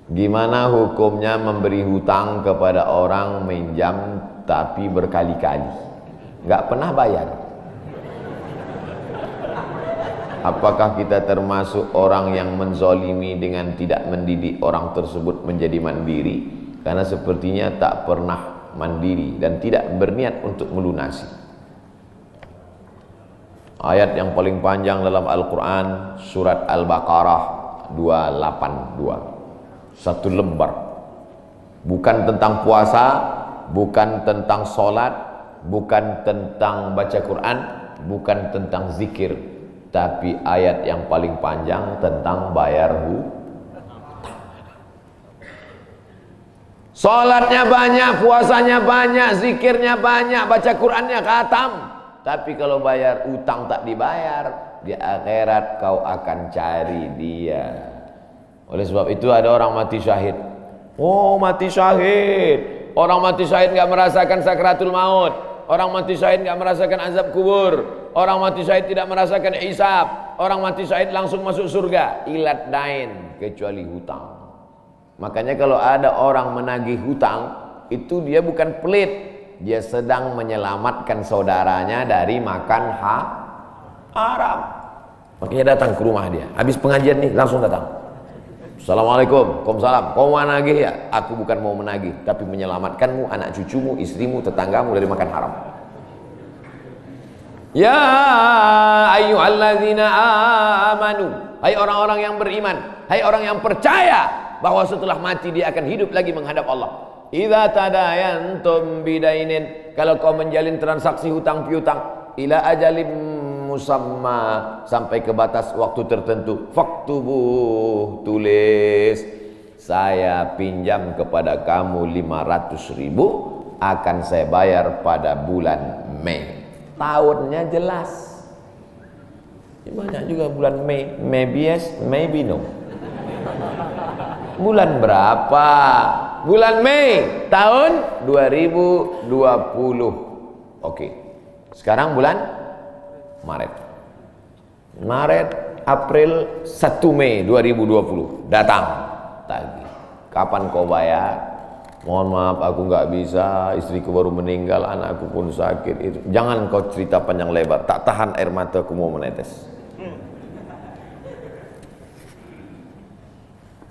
Gimana hukumnya memberi hutang kepada orang minjam tapi berkali-kali nggak pernah bayar? Apakah kita termasuk orang yang menzolimi dengan tidak mendidik orang tersebut menjadi mandiri? Karena sepertinya tak pernah mandiri dan tidak berniat untuk melunasi. Ayat yang paling panjang dalam Al-Quran, surat Al-Baqarah 282. Satu lembar. Bukan tentang puasa, bukan tentang sholat, bukan tentang baca Quran, bukan tentang zikir, tapi ayat yang paling panjang tentang bayar hutang. Sholatnya banyak, puasanya banyak, zikirnya banyak, baca Qurannya khatam, tapi kalau bayar utang tak dibayar, di akhirat kau akan cari dia. Oleh sebab itu ada orang mati syahid. Oh, mati syahid. Orang mati syahid enggak merasakan sakratul maut. Orang mati syahid enggak merasakan azab kubur. Orang mati syahid tidak merasakan hisab. Orang mati syahid langsung masuk surga. Ilat dain, kecuali hutang. Makanya kalau ada orang menagih hutang, itu dia bukan pelit. Dia sedang menyelamatkan saudaranya dari makan haram. Makanya datang ke rumah dia. Habis pengajian nih langsung datang. Assalamualaikum, waalaikumsalam. Kau mau menagih ya? Aku bukan mau menagih, tapi menyelamatkanmu, anak cucumu, istrimu, tetanggamu dari makan haram. Ya ayyuhalladzina amanu, hai orang-orang yang beriman, hai orang yang percaya bahwa setelah mati dia akan hidup lagi menghadap Allah. Idza tadayantum bidainin, kalau kau menjalin transaksi hutang piutang, ila ajalim musamma, sampai ke batas waktu tertentu, faktubuh, tulis, saya pinjam kepada kamu 500.000, akan saya bayar pada bulan Mei. Tahunnya jelas. Banyak juga bulan Mei, maybe yes, maybe no. Bulan berapa? Bulan Mei tahun 2020. Oke. Sekarang bulan Maret, April, 1 Mei 2020 datang tagih. Kapan kau bayar? Mohon maaf aku nggak bisa, istriku baru meninggal, anakku pun sakit. Itu jangan kau cerita panjang lebar, tak tahan air mataku mau menetes.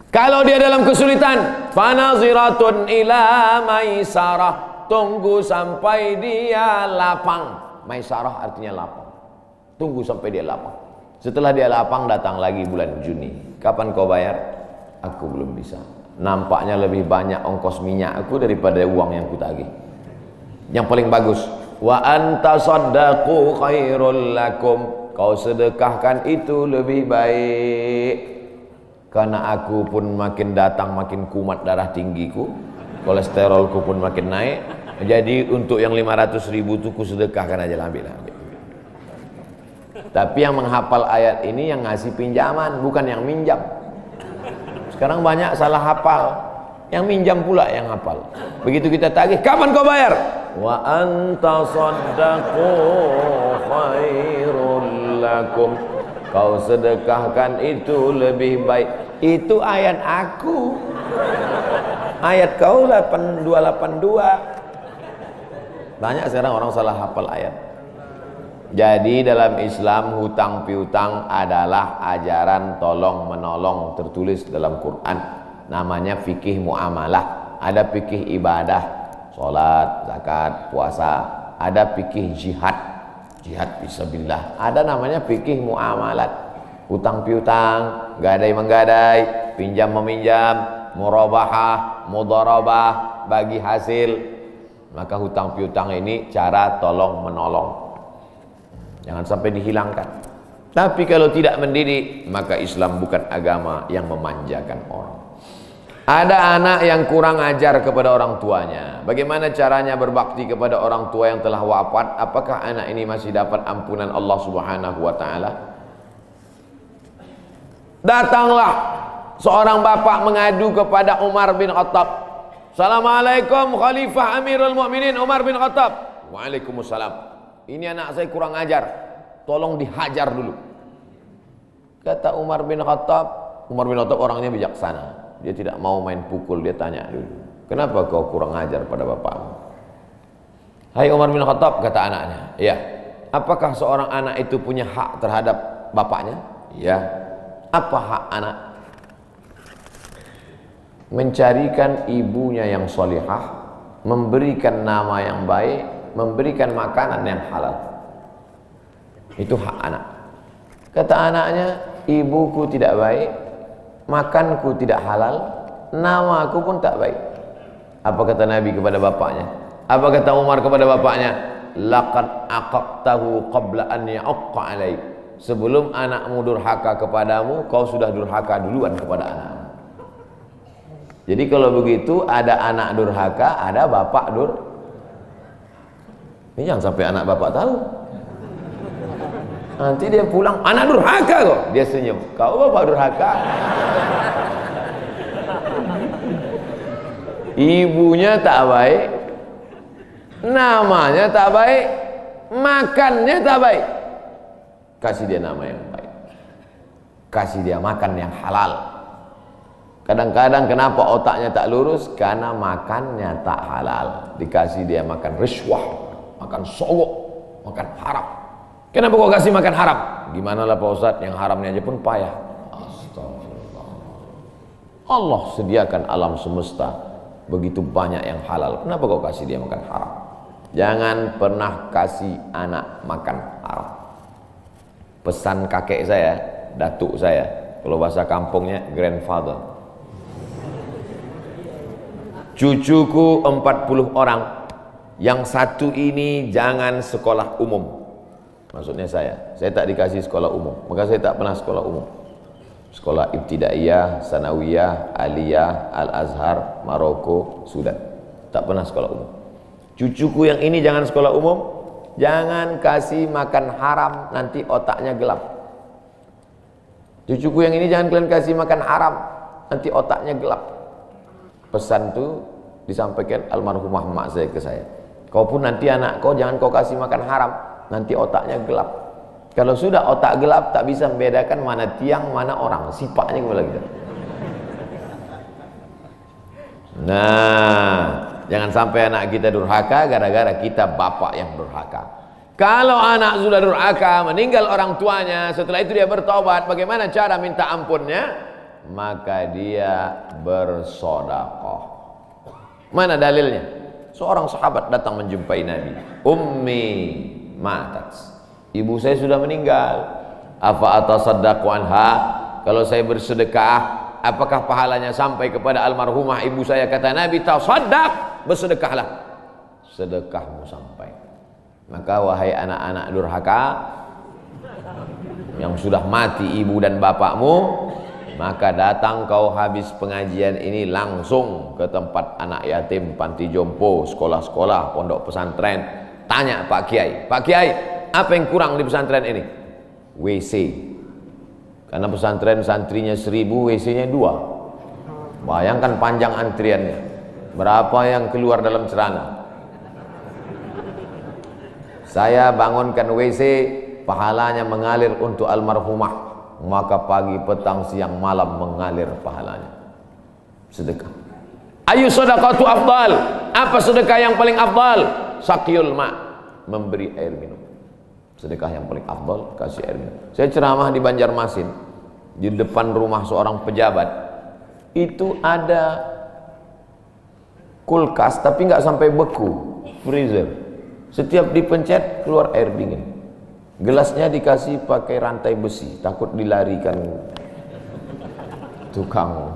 Kalau dia dalam kesulitan, fanaziratun ila maisarah, tunggu sampai dia lapang. Maisarah artinya lapang. Tunggu sampai dia lapang. Setelah dia lapang datang lagi bulan Juni. Kapan kau bayar? Aku belum bisa. Nampaknya lebih banyak ongkos minyak aku daripada uang yang kutagih. Yang paling bagus, wa anta saddaqu khairul lakum, kau sedekahkan itu lebih baik. Karena aku pun makin datang makin kumat darah tinggiku, kolesterolku pun makin naik. Jadi untuk yang 500.000 itu ku sedekahkan aja, ambil. Tapi yang menghafal ayat ini yang ngasih pinjaman, bukan yang minjam. Sekarang banyak salah hafal, yang minjam pula yang hafal. Begitu kita tagih, kapan kau bayar? Wa anta saddaqu khairul lakum, kau sedekahkan itu lebih baik. Itu ayat aku. Ayat kau 8282. Banyak sekarang orang salah hafal ayat. Jadi dalam Islam hutang piutang adalah ajaran tolong menolong tertulis dalam Quran. Namanya fikih muamalah. Ada fikih ibadah, sholat, zakat, puasa. Ada fikih jihad, jihad fisabilillah. Ada namanya fikih muamalat. Hutang piutang, gadai menggadai, pinjam meminjam, murabahah, mudharabah, bagi hasil. Maka hutang piutang ini cara tolong menolong. Jangan sampai dihilangkan. Tapi kalau tidak mendidik, maka Islam bukan agama yang memanjakan orang. Ada anak yang kurang ajar kepada orang tuanya. Bagaimana caranya berbakti kepada orang tua yang telah wafat? Apakah anak ini masih dapat ampunan Allah Subhanahu wa taala? Datanglah seorang bapak mengadu kepada Umar bin Khattab. Assalamualaikum Khalifah Amirul Mukminin Umar bin Khattab. Waalaikumsalam. Ini anak saya kurang ajar, tolong dihajar dulu. Kata Umar bin Khattab orangnya bijaksana. Dia tidak mau main pukul, dia tanya dulu, kenapa kau kurang ajar pada bapakmu? Hai Umar bin Khattab, kata anaknya, ya. Apakah seorang anak itu punya hak terhadap bapaknya? Ya. Apa hak anak? Mencarikan ibunya yang solihah, memberikan nama yang baik, memberikan makanan yang halal. Itu hak anak. Kata anaknya, ibuku tidak baik, makanku tidak halal, namaku pun tak baik. Apa kata Nabi kepada bapaknya? Apa kata Umar kepada bapaknya? Laqad aqaqtahu qabla an ya'aqqa alaik. Sebelum anakmu durhaka kepadamu, kau sudah durhaka duluan kepada anakmu. Jadi kalau begitu, ada anak durhaka, ada bapak Ini jangan sampai anak bapak tahu. Nanti dia pulang, anak durhaka kok. Dia senyum, kau bapak durhaka. Ibunya tak baik, namanya tak baik, makannya tak baik. Kasih dia nama yang baik, kasih dia makan yang halal. Kadang-kadang kenapa otaknya tak lurus? Karena makannya tak halal. Dikasih dia makan riswah, makan sogok, makan haram. Kenapa kau kasih makan haram? Gimana lah Pak Ustadz, yang haramnya aja pun payah. Astagfirullah. Allah sediakan alam semesta begitu banyak yang halal. Kenapa kau kasih dia makan haram? Jangan pernah kasih anak makan haram. Pesan kakek saya, datuk saya, kalau bahasa kampungnya grandfather. Cucuku 40 orang, yang satu ini jangan sekolah umum. Maksudnya saya tak dikasih sekolah umum, maka saya tak pernah sekolah umum. Sekolah ibtidaiyah, sanawiyah, aliyah, al-azhar, Maroko, Sudan. Tak pernah sekolah umum. Cucuku yang ini jangan sekolah umum, jangan kasih makan haram, nanti otaknya gelap. Cucuku yang ini jangan kalian kasih makan haram, nanti otaknya gelap. Pesan itu disampaikan almarhumah mak saya ke saya. Kau pun nanti anak kau jangan kau kasih makan haram, nanti otaknya gelap. Kalau sudah otak gelap, tak bisa membedakan mana tiang, mana orang, sifatnya kembali gitu. Nah, jangan sampai anak kita durhaka gara-gara kita bapak yang durhaka. Kalau anak sudah durhaka, meninggal orang tuanya, setelah itu dia bertobat, bagaimana cara minta ampunnya? Maka dia bersedekah. Mana dalilnya? Seorang sahabat datang menjumpai Nabi. Ummi matat. Ibu saya sudah meninggal. Afa atasaddaqu anha? Kalau saya bersedekah, apakah pahalanya sampai kepada almarhumah ibu saya? Kata Nabi, tasaddaq, bersedekahlah. Sedekahmu sampai. Maka wahai anak-anak durhaka yang sudah mati ibu dan bapakmu, maka datang kau habis pengajian ini langsung ke tempat anak yatim, panti jompo, sekolah-sekolah, pondok pesantren. Tanya Pak Kiai, Pak Kiai, apa yang kurang di pesantren ini? WC. Karena pesantren santrinya 1000, WC-nya 2. Bayangkan panjang antriannya. Berapa yang keluar dalam celana? Saya bangunkan WC, pahalanya mengalir untuk almarhumah. Maka pagi, petang, siang, malam mengalir pahalanya. Sedekah. Ayu sedekatu afdal? Apa sedekah yang paling afdal? Saqiyul ma', memberi air minum. Sedekah yang paling afdal, kasih air minum. Saya ceramah di Banjarmasin, di depan rumah seorang pejabat. Itu ada kulkas tapi nggak sampai beku, freezer. Setiap dipencet keluar air dingin. Gelasnya dikasih pakai rantai besi, takut dilarikan tukang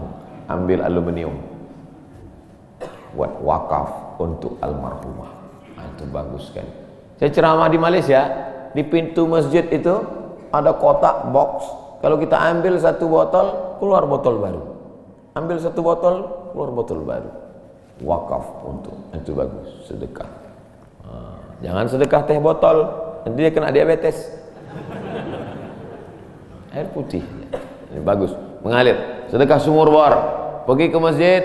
ambil aluminium. Buat wakaf untuk almarhumah. Nah, itu bagus kan. Saya ceramah di Malaysia, di pintu masjid itu ada kotak box. Kalau kita ambil satu botol, keluar botol baru. Ambil satu botol, keluar botol baru. Wakaf untuk, itu bagus, sedekah. Nah, jangan sedekah teh botol, nanti dia kena diabetes. Air putih, ini bagus, mengalir. Sedekah sumur bor, pergi ke masjid,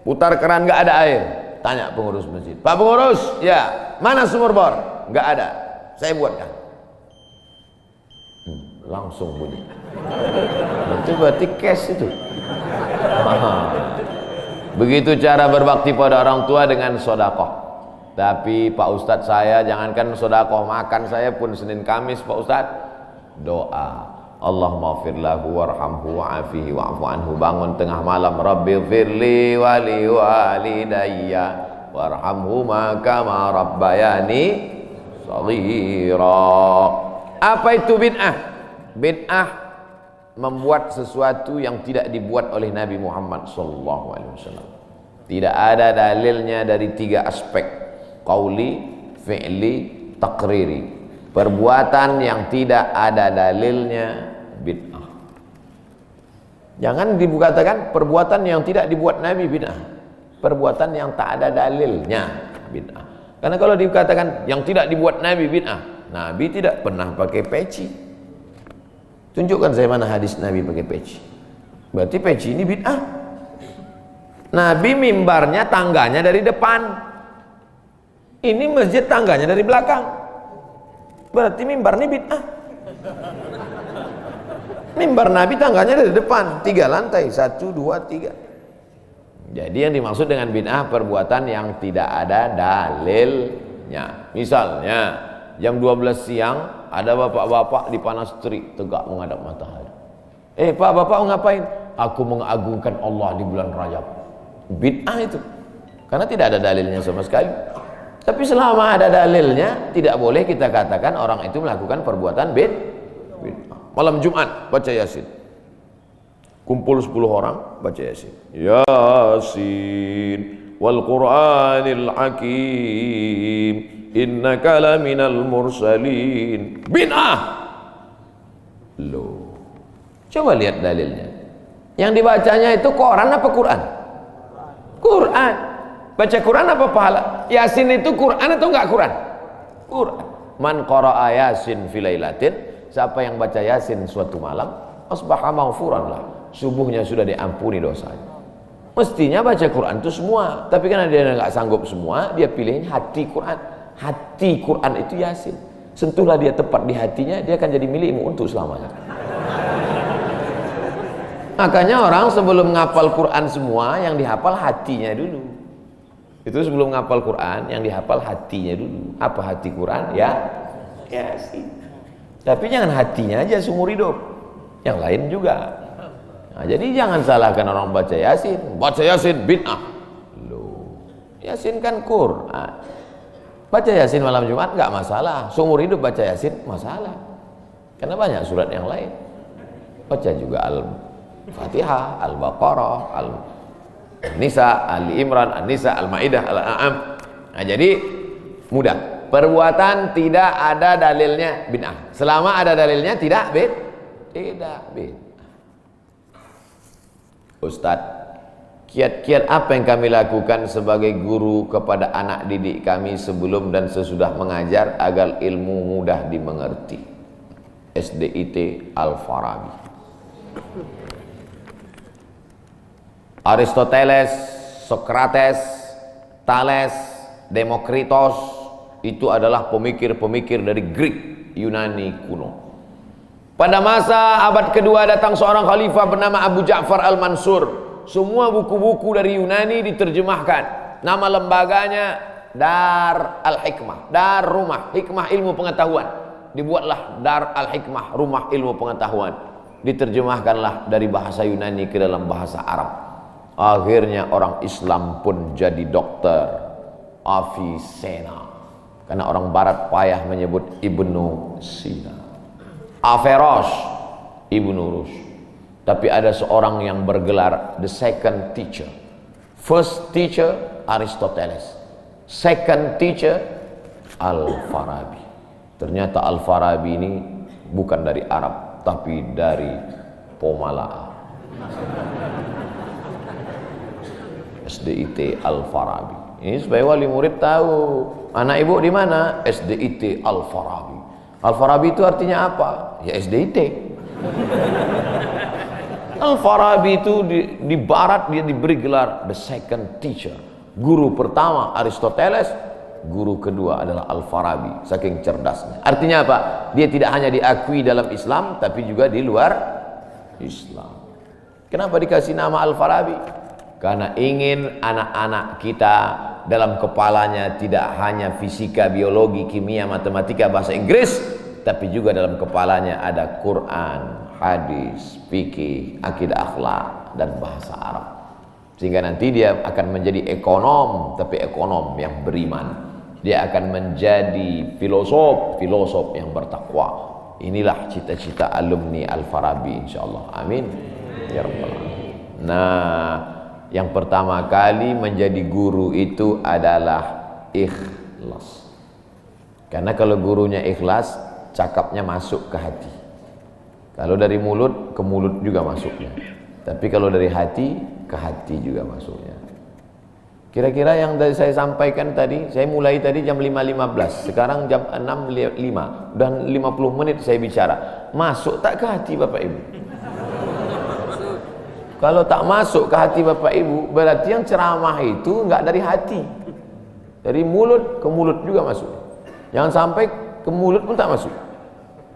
putar keran nggak ada air, tanya pengurus masjid, Pak pengurus, ya mana sumur bor? Nggak ada, saya buatkan. Langsung bunyi. Itu berarti cash itu. Begitu cara berbakti pada orang tua dengan sodakoh. Tapi Pak Ustadz, saya jangankan sodakoh, makan saya pun Senin Kamis Pak Ustadz doa, Allahumma fir lahu warhamhu wa'afihi wa'fu anhu. Bangun tengah malam, Rabbi firli wali walidayya warhamhuma kama rabbayani shaghira. Apa itu bid'ah? Bid'ah membuat sesuatu yang tidak dibuat oleh Nabi Muhammad SAW. Tidak ada dalilnya dari 3 aspek: qauli, fi'li, taqriri. Perbuatan yang tidak ada dalilnya bid'ah. Jangan dikatakan perbuatan yang tidak dibuat Nabi bid'ah. Perbuatan yang tak ada dalilnya bid'ah. Karena kalau dikatakan yang tidak dibuat Nabi bid'ah, Nabi tidak pernah pakai peci. Tunjukkan saya mana hadis Nabi pakai peci. Berarti peci ini bid'ah. Nabi mimbarnya tangganya dari depan. Ini masjid tangganya dari belakang. Berarti mimbar ini bid'ah. Mimbar Nabi tangganya dari depan, 3 lantai, 1, 2, 3. Jadi yang dimaksud dengan bid'ah perbuatan yang tidak ada dalilnya. Misalnya jam 12 siang ada bapak-bapak di panas terik tegak menghadap matahari. Pak, bapak ngapain? Aku mengagungkan Allah di bulan Rajab. Bid'ah itu, karena tidak ada dalilnya sama sekali. Tapi selama ada dalilnya, tidak boleh kita katakan orang itu melakukan perbuatan bid'ah. Malam Jumat baca Yasin, kumpul 10 orang baca Yasin. Yasin wal Qur'anil Hakim innaka laminal mursalin. Bid'ah. Loh, coba lihat dalilnya. Yang dibacanya itu Quran apa Quran? Quran. Baca Quran apa pahala? Yasin itu Quran atau enggak Quran? Quran. Man qara'a Yasin fi lailatin, siapa yang baca Yasin suatu malam, asbaha maghfuran lah, subuhnya sudah diampuni dosanya. Mestinya baca Quran itu semua, tapi karena dia enggak sanggup semua, dia pilih hati Quran. Hati Quran itu Yasin. Sentuhlah dia tepat di hatinya, dia akan jadi milikmu untuk selamanya. Makanya orang sebelum ngapal Quran semua, yang dihafal hatinya dulu. Itu sebelum ngapal Quran, yang dihafal hatinya dulu. Apa hati Quran? Ya Yasin. Tapi jangan hatinya aja seumur hidup, yang lain juga. Nah, jadi jangan salahkan orang baca Yasin. Baca Yasin bid'ah. Loh, Yasin kan Quran. Baca Yasin malam Jumat nggak masalah. Seumur hidup baca Yasin masalah. Karena banyak surat yang lain. Baca juga Al-Fatihah, Al-Baqarah, Al-Nisa, Ali Imran, An-Nisa, Al-Maidah, Al-An'am. Nah, jadi mudah. Perbuatan tidak ada dalilnya bid'ah. Selama ada dalilnya tidak bid'ah. Ustadz, kiat-kiat apa yang kami lakukan sebagai guru kepada anak didik kami sebelum dan sesudah mengajar agar ilmu mudah dimengerti? SDIT Al-Farabi. Aristoteles, Socrates, Thales, Demokritos itu adalah pemikir-pemikir dari Greek, Yunani kuno. Pada masa abad kedua datang seorang khalifah bernama Abu Ja'far Al-Mansur. Semua buku-buku dari Yunani diterjemahkan. Nama lembaganya Dar Al-Hikmah, Dar Rumah Hikmah Ilmu Pengetahuan. Dibuatlah Dar Al-Hikmah, Rumah Ilmu Pengetahuan. Diterjemahkanlah dari bahasa Yunani ke dalam bahasa Arab. Akhirnya orang Islam pun jadi dokter, Avicenna. Karena orang barat payah menyebut Ibnu Sina. Averroes, Ibnu Rus. Tapi ada seorang yang bergelar the second teacher. First teacher Aristoteles, second teacher Al-Farabi. Ternyata Al-Farabi ini bukan dari Arab, tapi dari Pomalaa. SDIT Al-Farabi. Ini supaya wali murid tahu. Anak ibu di mana? SDIT Al-Farabi. Al-Farabi itu artinya apa? Ya SDIT. Al-Farabi itu di barat dia diberi gelar the second teacher. Guru pertama Aristoteles, guru kedua adalah Al-Farabi, saking cerdasnya. Artinya apa? Dia tidak hanya diakui dalam Islam tapi juga di luar Islam. Kenapa dikasih nama Al-Farabi? Karena ingin anak-anak kita dalam kepalanya tidak hanya fisika, biologi, kimia, matematika, bahasa Inggris, tapi juga dalam kepalanya ada Quran, hadis, fikih, akidah, akhlak, dan bahasa Arab. Sehingga nanti dia akan menjadi ekonom, tapi ekonom yang beriman. Dia akan menjadi filosof yang bertakwa. Inilah cita-cita alumni Al-Farabi, insyaallah. Amin ya rabbal alamin. Nah, yang pertama kali menjadi guru itu adalah ikhlas. Karena kalau gurunya ikhlas, cakapnya masuk ke hati. Kalau dari mulut ke mulut juga masuknya. Tapi kalau dari hati ke hati juga masuknya. Kira-kira yang dari saya sampaikan tadi, saya mulai tadi jam 5.15, sekarang jam 6.05, dan 50 menit saya bicara. Masuk tak ke hati Bapak Ibu? Kalau tak masuk ke hati Bapak Ibu, berarti yang ceramah itu enggak dari hati. Dari mulut ke mulut juga masuk. Jangan sampai ke mulut pun tak masuk.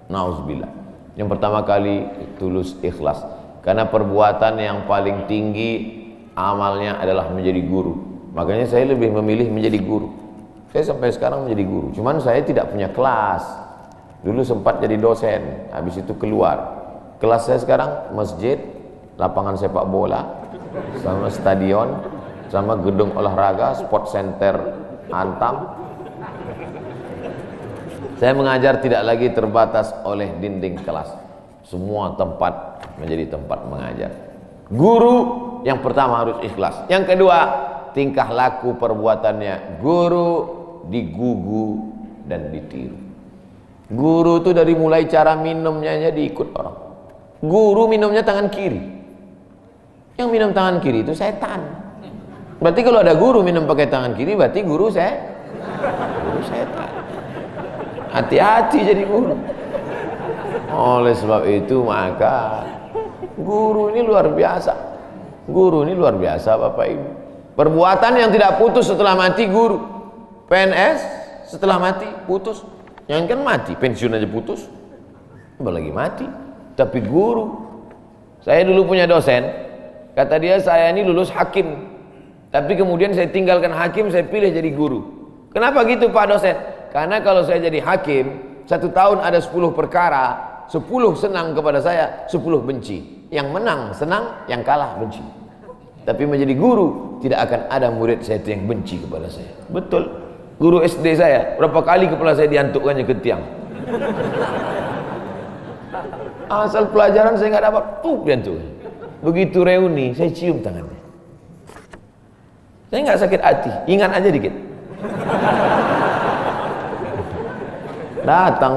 Nauzubillah. Yang pertama kali tulus ikhlas. Karena perbuatan yang paling tinggi amalnya adalah menjadi guru. Makanya saya lebih memilih menjadi guru. Saya sampai sekarang menjadi guru. Cuman saya tidak punya kelas. Dulu sempat jadi dosen, habis itu keluar. Kelas saya sekarang masjid, lapangan sepak bola, sama stadion, sama gedung olahraga, sport center Antam. Saya mengajar tidak lagi terbatas oleh dinding kelas. Semua tempat menjadi tempat mengajar. Guru yang pertama harus ikhlas. Yang kedua, tingkah laku perbuatannya. Guru digugu dan ditiru. Guru itu dari mulai cara minumnya aja diikut orang. Guru minumnya tangan kiri. Yang minum tangan kiri itu setan. Berarti kalau ada guru minum pakai tangan kiri, berarti guru setan. Hati-hati jadi guru. Oleh sebab itu maka guru ini luar biasa. Guru ini luar biasa Bapak Ibu. Perbuatan yang tidak putus setelah mati guru. PNS setelah mati putus. Yang kan mati, pensiun aja putus. Apalagi mati. Tapi guru. Saya dulu punya dosen. Kata dia, saya ini lulus hakim. Tapi kemudian saya tinggalkan hakim, saya pilih jadi guru. Kenapa gitu Pak dosen? Karena kalau saya jadi hakim, 1 tahun ada 10 perkara. 10 senang kepada saya, 10 benci. Yang menang senang, yang kalah benci. Tapi menjadi guru, tidak akan ada murid saya yang benci kepada saya. Betul. Guru SD saya, berapa kali kepala saya diantukkannya ke tiang. Asal pelajaran saya nggak dapat, diantuk. Begitu reuni, saya cium tangannya. Saya nggak sakit hati, ingat aja dikit. Datang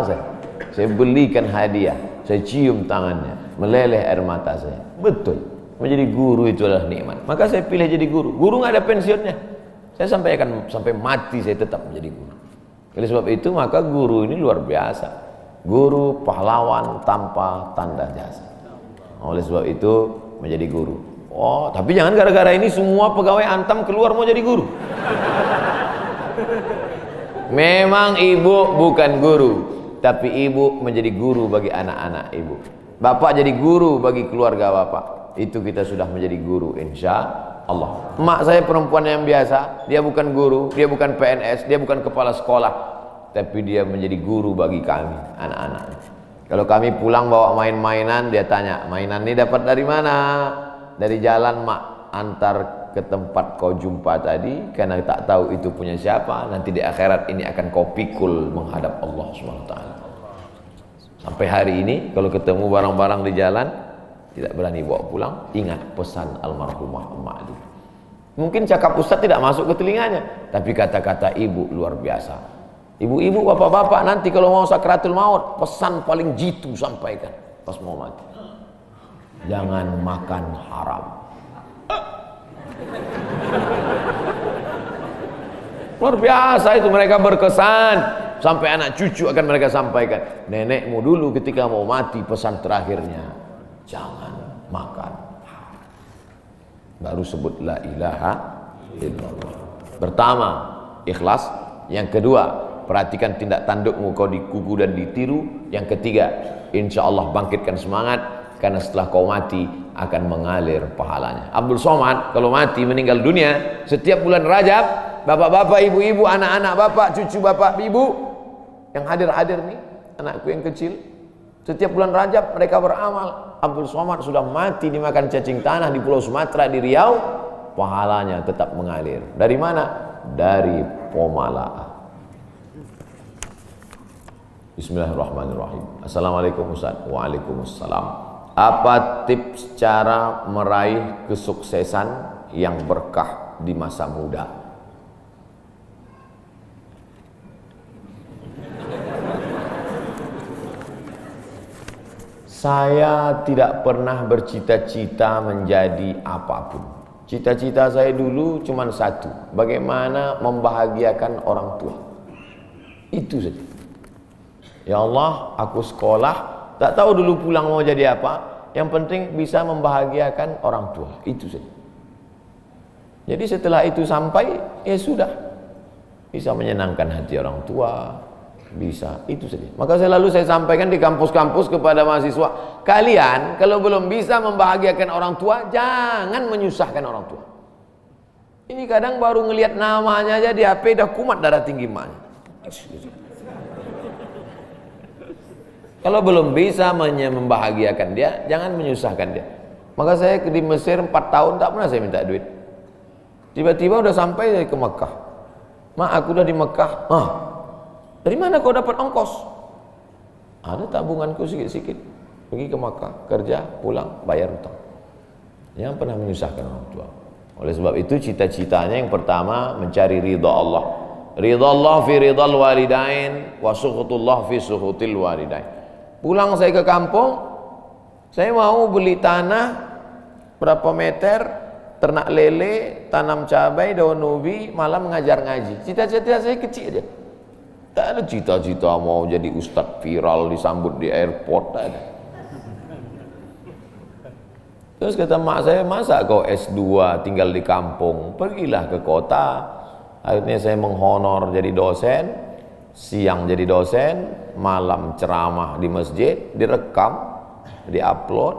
saya belikan hadiah, saya cium tangannya, meleleh air mata saya. Betul. Menjadi guru itu adalah nikmat. Maka saya pilih jadi guru. Guru nggak ada pensiunnya. Saya sampai mati saya tetap menjadi guru. Oleh sebab itu maka guru ini luar biasa. Guru pahlawan tanpa tanda jasa. Oleh sebab itu menjadi guru. Oh, tapi jangan gara-gara ini semua pegawai Antam keluar mau jadi guru. Memang ibu bukan guru, tapi ibu menjadi guru bagi anak-anak ibu. Bapak jadi guru bagi keluarga bapak. Itu kita sudah menjadi guru insya Allah. Mak saya perempuan yang biasa, dia bukan guru, dia bukan PNS, dia bukan kepala sekolah, tapi dia menjadi guru bagi kami, anak-anak. Kalau kami pulang bawa main-mainan, dia tanya, mainan ini dapat dari mana? Dari jalan mak, antar ke tempat kau jumpa tadi, karena tak tahu itu punya siapa. Nanti di akhirat ini akan kau pikul menghadap Allah SWT. Sampai hari ini kalau ketemu barang-barang di jalan tidak berani bawa pulang, ingat pesan almarhumah emak itu. Mungkin cakap ustaz tidak masuk ke telinganya, tapi kata-kata ibu luar biasa. Ibu-ibu, bapak-bapak, nanti kalau mau sakratul maut, pesan paling jitu sampaikan pas mau mati. Jangan makan haram. Luar biasa itu, mereka berkesan. Sampai anak cucu akan mereka sampaikan. Nenekmu dulu ketika mau mati pesan terakhirnya, jangan makan haram. Baru sebut la ilaha illallah. Pertama, ikhlas. Yang kedua, perhatikan tindak tandukmu, kau dikuku dan ditiru. Yang ketiga, insya Allah bangkitkan semangat, karena setelah kau mati akan mengalir pahalanya. Abdul Somad kalau mati meninggal dunia, setiap bulan Rajab, bapak-bapak, ibu-ibu, anak-anak bapak, cucu bapak, ibu yang hadir-hadir nih, anakku yang kecil, setiap bulan Rajab mereka beramal. Abdul Somad sudah mati dimakan cacing tanah di Pulau Sumatera di Riau, pahalanya tetap mengalir. Dari mana? Dari Pomala. Bismillahirrahmanirrahim. Assalamualaikum Ustaz. Waalaikumsalam. Apa tips cara meraih kesuksesan yang berkah di masa muda? Saya tidak pernah bercita-cita menjadi apapun. Cita-cita saya dulu cuma satu, bagaimana membahagiakan orang tua. Itu saja. Ya Allah, aku sekolah, tak tahu dulu pulang mau jadi apa, yang penting bisa membahagiakan orang tua. Itu saja. Jadi setelah itu sampai, ya sudah, bisa menyenangkan hati orang tua, bisa, itu saja. Maka selalu saya sampaikan di kampus-kampus kepada mahasiswa, kalian kalau belum bisa membahagiakan orang tua, jangan menyusahkan orang tua. Ini kadang baru ngelihat namanya aja di HP dah kumat darah tinggi emaknya. Kalau belum bisa membahagiakan dia, jangan menyusahkan dia. Maka saya di Mesir 4 tahun tak pernah saya minta duit. Tiba-tiba udah sampai ke Mekah. Mak, aku udah di Mekah. Dari mana kau dapat ongkos? Ada tabunganku sikit-sikit. Pergi ke Mekah, kerja, pulang, bayar hutang. Jangan pernah menyusahkan orang tua. Oleh sebab itu cita-citanya yang pertama mencari ridha Allah. Ridha Allah fi ridhal walidain wa sukhutullah fi sukhutil walidain. Pulang saya ke kampung, saya mau beli tanah berapa meter, ternak lele, tanam cabai, daun ubi, malam mengajar ngaji. Cita-cita saya kecil aja. Tak ada cita-cita mau jadi ustadz viral disambut di airport, tak ada. Terus kata mak saya, masa kau S2 tinggal di kampung, pergilah ke kota. Akhirnya saya menghonor jadi dosen, siang jadi dosen, malam ceramah di masjid, direkam, diupload,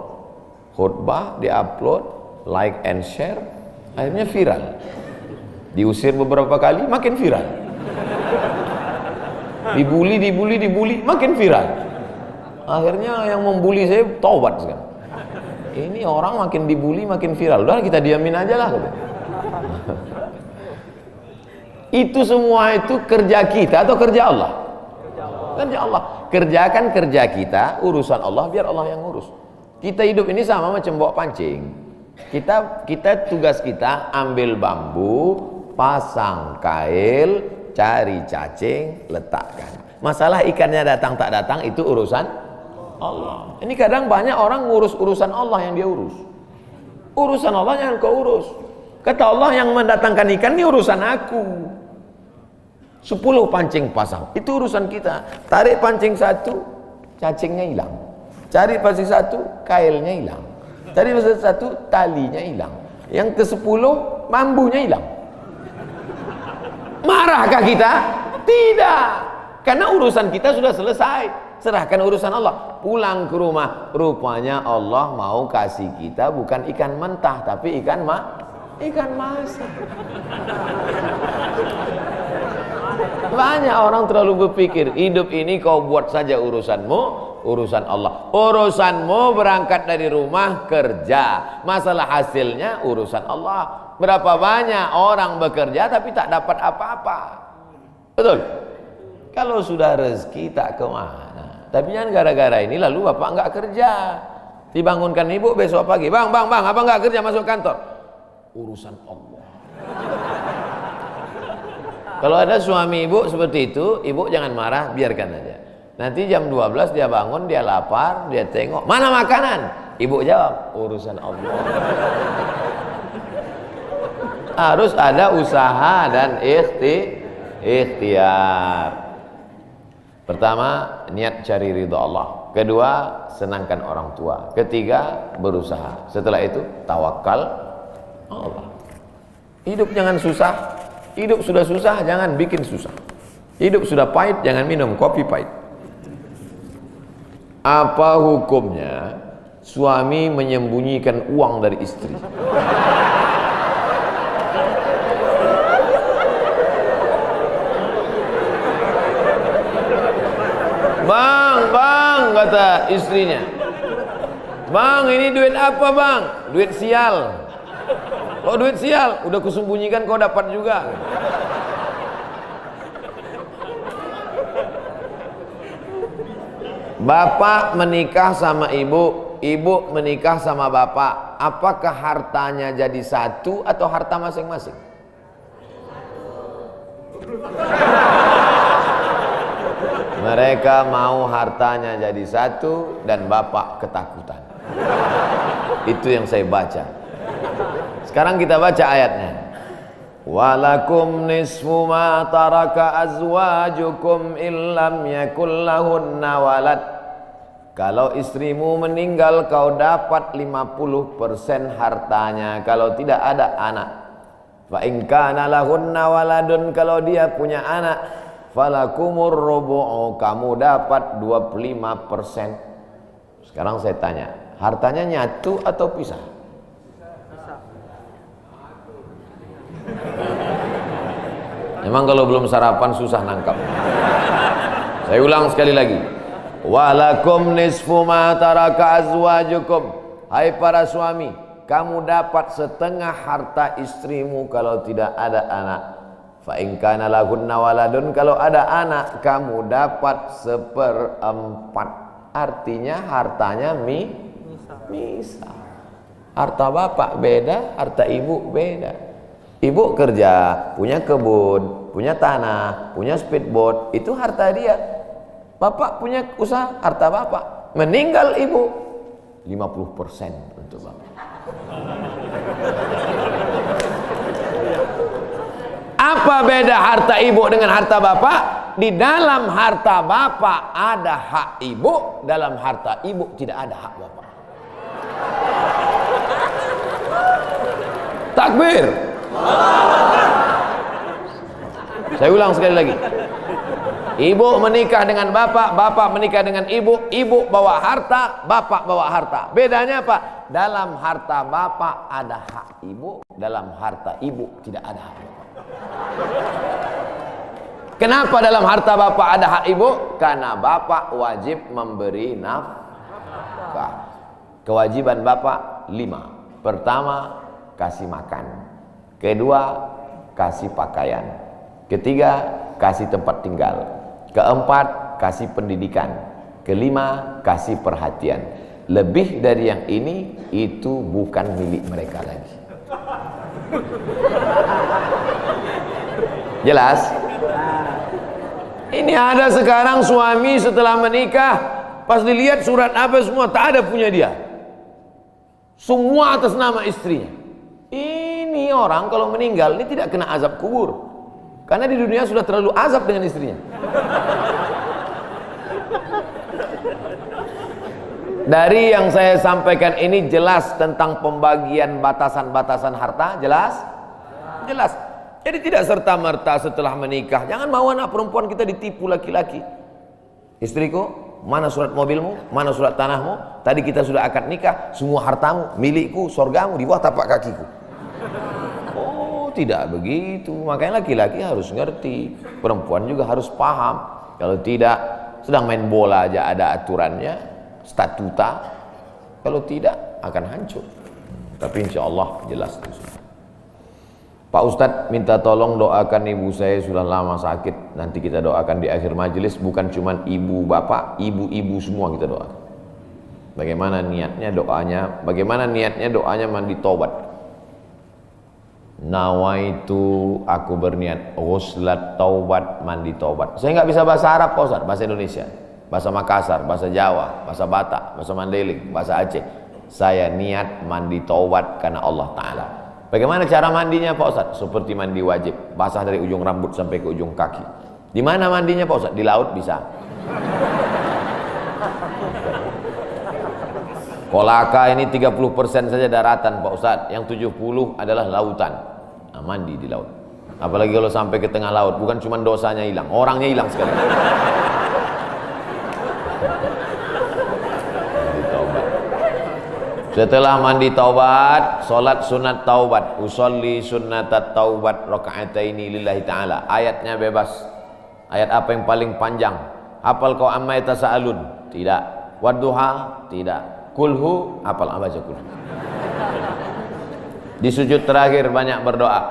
khutbah diupload, like and share, akhirnya viral. Diusir beberapa kali, makin viral. Dibully, makin viral. Akhirnya yang membuli saya taubat sekarang. Ini orang makin dibully, makin viral. Udah kita diamin aja lah. Itu semua itu kerja kita atau kerja Allah? Kerja Allah. Kerjakan kerja kita, urusan Allah biar Allah yang ngurus. Kita hidup ini sama macam bawa pancing. Kita tugas kita ambil bambu, pasang kail, cari cacing, letakkan. Masalah ikannya datang tak datang itu urusan Allah. Ini kadang banyak orang ngurus urusan Allah yang dia urus. Urusan Allah yang kau urus. Kata Allah, yang mendatangkan ikan ini urusan aku. 10 pancing pasang, itu urusan kita. Tarik pancing 1, cacingnya hilang. Cari pancing 1, kailnya hilang. Cari pancing 1, talinya hilang. Yang ke-10, bambunya hilang. Marahkah kita? Tidak. Karena urusan kita sudah selesai. Serahkan urusan Allah. Pulang ke rumah, rupanya Allah mau kasih kita bukan ikan mentah, tapi ikan masak. Banyak orang terlalu berpikir hidup ini kau buat saja urusanmu, urusan Allah. Urusanmu berangkat dari rumah kerja, masalah hasilnya urusan Allah. Berapa banyak orang bekerja tapi tak dapat apa-apa. Betul? Kalau sudah rezeki tak kemana. Tapi jangan gara-gara ini lalu bapak enggak kerja. Dibangunkan ibu besok pagi, bang, abang enggak kerja masuk kantor. Urusan Allah. Kalau ada suami ibu seperti itu, ibu jangan marah, biarkan aja. Nanti jam 12 dia bangun, dia lapar, dia tengok, mana makanan? Ibu jawab, urusan Allah. Harus ada usaha dan ikhtiar. Pertama, niat cari ridha Allah. Kedua, senangkan orang tua. Ketiga, berusaha. Setelah itu, tawakal Allah. Hidup jangan susah. Hidup sudah susah, jangan bikin susah. Hidup sudah pahit, jangan minum kopi pahit. Apa hukumnya suami menyembunyikan uang dari istri. Bang, kata istrinya. Bang, ini duit apa bang? Duit sial. Oh duit sial, udah kusembunyikan kau dapat juga. Bapak menikah sama ibu, ibu menikah sama bapak. Apakah hartanya jadi satu atau harta masing-masing? Mereka mau hartanya jadi satu dan bapak ketakutan. Itu yang saya baca. Sekarang kita baca ayatnya. Walakum nisfu ma taraka azwajukum illam yakul lahunna walad. Kalau istrimu meninggal kau dapat 50% hartanya kalau tidak ada anak. Fa in kana lahunna waladun, kalau dia punya anak, falakumur rubu'u, kamu dapat 25%. Sekarang saya tanya, hartanya nyatu atau pisah? Memang kalau belum sarapan susah nangkap. Saya ulang sekali lagi. Walakum nisfu ma taraka azwajukum. Hai para suami, kamu dapat setengah harta istrimu kalau tidak ada anak. Fa in kana lahunna waladun, kalau ada anak kamu dapat 1/4. Artinya hartanya misah. Harta bapak beda, harta ibu beda. Ibu kerja, punya kebun, punya tanah, punya speedboat, itu harta dia. Bapak punya usaha, harta bapak. Meninggal ibu, 50% untuk bapak. Apa beda harta ibu dengan harta bapak? Di dalam harta bapak ada hak ibu, dalam harta ibu tidak ada hak bapak. Takbir. Saya ulang sekali lagi. Ibu menikah dengan bapak, bapak menikah dengan ibu, ibu bawa harta, bapak bawa harta. Bedanya apa? Dalam harta bapak ada hak ibu, dalam harta ibu tidak ada hak bapak. Kenapa dalam harta bapak ada hak ibu? Karena bapak wajib memberi nafkah. Kewajiban bapak 5. Pertama, kasih makan. Kedua, kasih pakaian. Ketiga, kasih tempat tinggal. Keempat, kasih pendidikan. Kelima, kasih perhatian. Lebih dari yang ini, itu bukan milik mereka lagi. Jelas? Ini ada sekarang suami setelah menikah, pas dilihat surat apa semua, tak ada punya dia. Semua atas nama istrinya. Ini orang kalau meninggal, ini tidak kena azab kubur. Karena di dunia sudah terlalu azab dengan istrinya. Dari yang saya sampaikan ini jelas tentang pembagian batasan-batasan harta, jelas? Jelas. Jadi tidak serta-merta setelah menikah, jangan mau anak perempuan kita ditipu laki-laki. Istriku, mana surat mobilmu, mana surat tanahmu, tadi kita sudah akad nikah, semua hartamu, milikku, surgamu di bawah tapak kakiku. Tidak begitu. Makanya laki-laki harus ngerti, perempuan juga harus paham. Kalau tidak, sedang main bola aja ada aturannya, statuta. Kalau tidak akan hancur. Tapi insya Allah jelas itu. Pak Ustadz minta tolong doakan ibu saya, sudah lama sakit. Nanti kita doakan di akhir majelis. Bukan cuma ibu bapak, ibu-ibu semua kita doakan. Bagaimana niatnya doanya? Bagaimana niatnya doanya mandi taubat? Nawaitu, aku berniat ghuslat taubat, mandi taubat. Saya nggak bisa bahasa Arab Pak Ustaz, bahasa Indonesia, bahasa Makassar, bahasa Jawa, bahasa Batak, bahasa Mandailing, bahasa Aceh. Saya niat mandi taubat karena Allah Ta'ala. Bagaimana cara mandinya Pak Ustaz? Seperti mandi wajib, basah dari ujung rambut sampai ke ujung kaki. Di mana mandinya Pak Ustaz? Di laut bisa. Kolaka ini 30% saja daratan Pak Ustaz, yang 70 adalah lautan. Nah, mandi di laut. Apalagi kalau sampai ke tengah laut, bukan cuma dosanya hilang, orangnya hilang sekali. Setelah mandi taubat, solat sunat taubat, usolli sunnatat taubat rakaataini lillahi ta'ala. Ayatnya bebas. Ayat apa yang paling panjang? Hafal kau amma yatasaalun? Tidak. Wadduha? Tidak. Kulhu? Hafal baca kulhu. Di sujud terakhir banyak berdoa.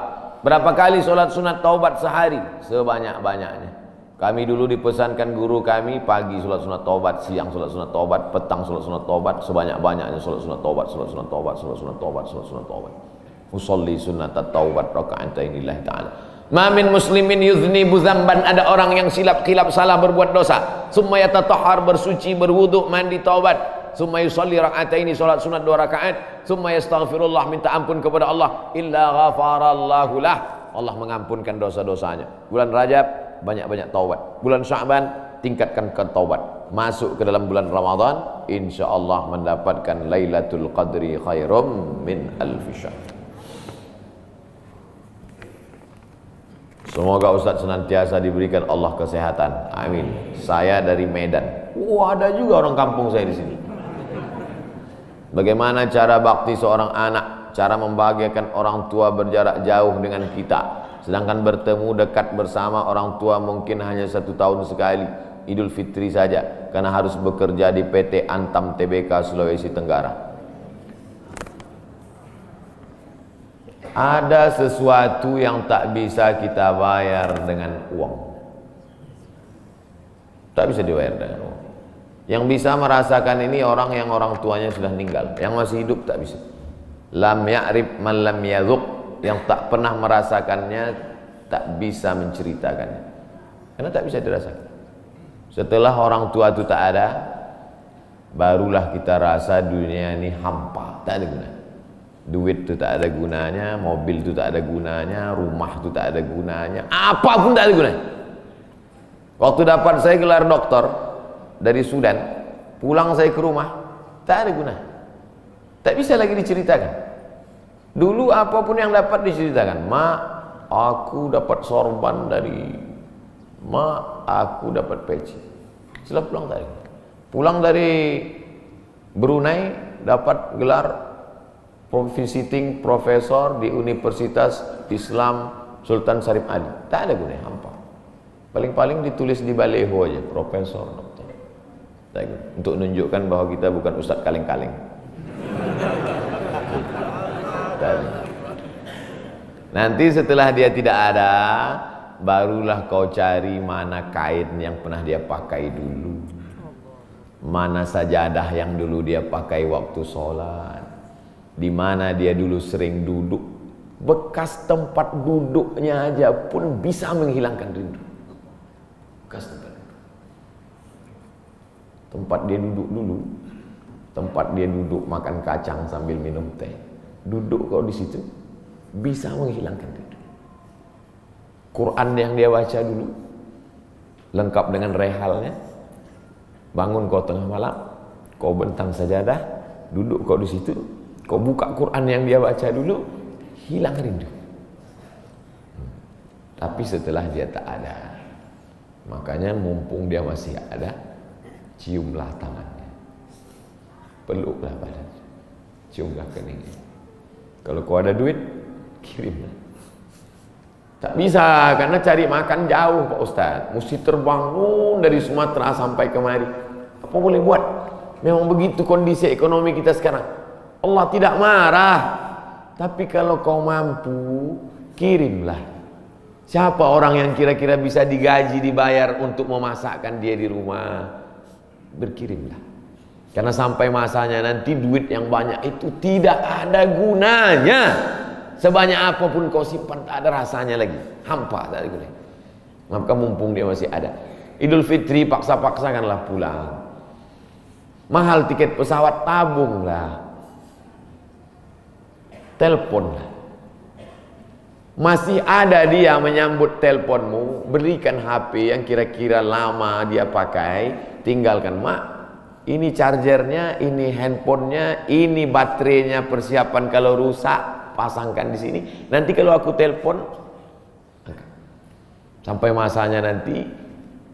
Berapa kali solat sunat taubat sehari? Sebanyak-banyaknya. Kami dulu dipesankan guru kami, pagi solat sunat taubat, siang solat sunat taubat, petang solat sunat taubat, sebanyak-banyaknya solat sunat taubat, solat sunat taubat, solat sunat taubat, solat sunat taubat. Usolli sunnatat taubat raka'ataini lillahi ta'ala. Ma min muslimin yudhnibu dzamban, ada orang yang silap khilaf salah berbuat dosa, summa yatatahhar, bersuci, berwudu, mandi taubat, summa yusolli raka'ataini, solat sunat 2 rakaat, summa yastaghfirullah, minta ampun kepada Allah, illa ghafarallahu lah, Allah mengampunkan dosa-dosanya. Bulan Rajab banyak-banyak taubat. Bulan Sya'ban tingkatkan ke taubat. Masuk ke dalam bulan Ramadan, insyaallah mendapatkan Lailatul Qadri khairum min alfi syahr. Semoga Ustaz senantiasa diberikan Allah kesehatan. Amin. Saya dari Medan. Ada juga orang kampung saya di sini. Bagaimana cara bakti seorang anak? Cara membahagiakan orang tua berjarak jauh dengan kita. Sedangkan bertemu dekat bersama orang tua mungkin hanya 1 tahun sekali, Idul Fitri saja, karena harus bekerja di PT Antam Tbk Sulawesi Tenggara. Ada sesuatu yang tak bisa kita bayar dengan uang. Tak bisa dibayar dengan uang. Yang bisa merasakan ini orang yang orang tuanya sudah meninggal. Yang masih hidup tak bisa. Lam ya'rif man lam yadhuq, yang tak pernah merasakannya tak bisa menceritakannya, karena tak bisa dirasakan. Setelah orang tua itu tak ada, barulah kita rasa dunia ini hampa, tak ada guna. Duit itu tak ada gunanya, mobil itu tak ada gunanya, rumah itu tak ada gunanya, apapun tak ada gunanya. Waktu dapat saya gelar doktor dari Sudan, pulang saya ke rumah, tak ada gunanya, tak bisa lagi diceritakan. Dulu apapun yang dapat diceritakan, mak, aku dapat sorban dari mak, aku dapat peci. Setelah pulang tadi, pulang dari Brunei dapat gelar visiting profesor di Universitas Islam Sultan Syarif Ali. Tak ada gunanya, hampa. Paling-paling ditulis di baleho aja, profesor, dokter. Untuk menunjukkan bahwa kita bukan ustadz kaleng-kaleng. Nanti setelah dia tidak ada, barulah kau cari mana kain yang pernah dia pakai dulu, mana sajadah yang dulu dia pakai waktu sholat, di mana dia dulu sering duduk. Bekas tempat duduknya aja pun bisa menghilangkan rindu. Bekas tempat dia duduk dulu, tempat dia duduk makan kacang sambil minum teh. Duduk kau di situ bisa menghilangkan itu. Quran yang dia baca dulu lengkap dengan rehalnya. Bangun kau tengah malam, kau bentang sajadah, duduk kau di situ, kau buka Quran yang dia baca dulu, hilang rindu. Tapi setelah dia tak ada, makanya mumpung dia masih ada, ciumlah tangannya, peluklah badannya, ciumlah keningnya. Kalau kau ada duit, kirimlah. Tak bisa, karena cari makan jauh Pak Ustaz. Mesti terbang dari Sumatera sampai kemari. Apa boleh buat? Memang begitu kondisi ekonomi kita sekarang. Allah tidak marah. Tapi kalau kau mampu, kirimlah. Siapa orang yang kira-kira bisa digaji, dibayar untuk memasakkan dia di rumah? Berkirimlah. Karena sampai masanya nanti duit yang banyak itu tidak ada gunanya. Sebanyak apapun kau simpan tak ada rasanya lagi. Hampa, tak ada gunanya. Maka mumpung dia masih ada. Idul Fitri paksa-paksakanlah pulang. Mahal tiket pesawat, tabunglah. Teleponlah. Masih ada dia menyambut teleponmu, berikan HP yang kira-kira lama dia pakai, tinggalkan, mak, ini chargernya, ini handphonenya, ini baterainya, persiapan kalau rusak, pasangkan di sini. Nanti kalau aku telepon, sampai masanya nanti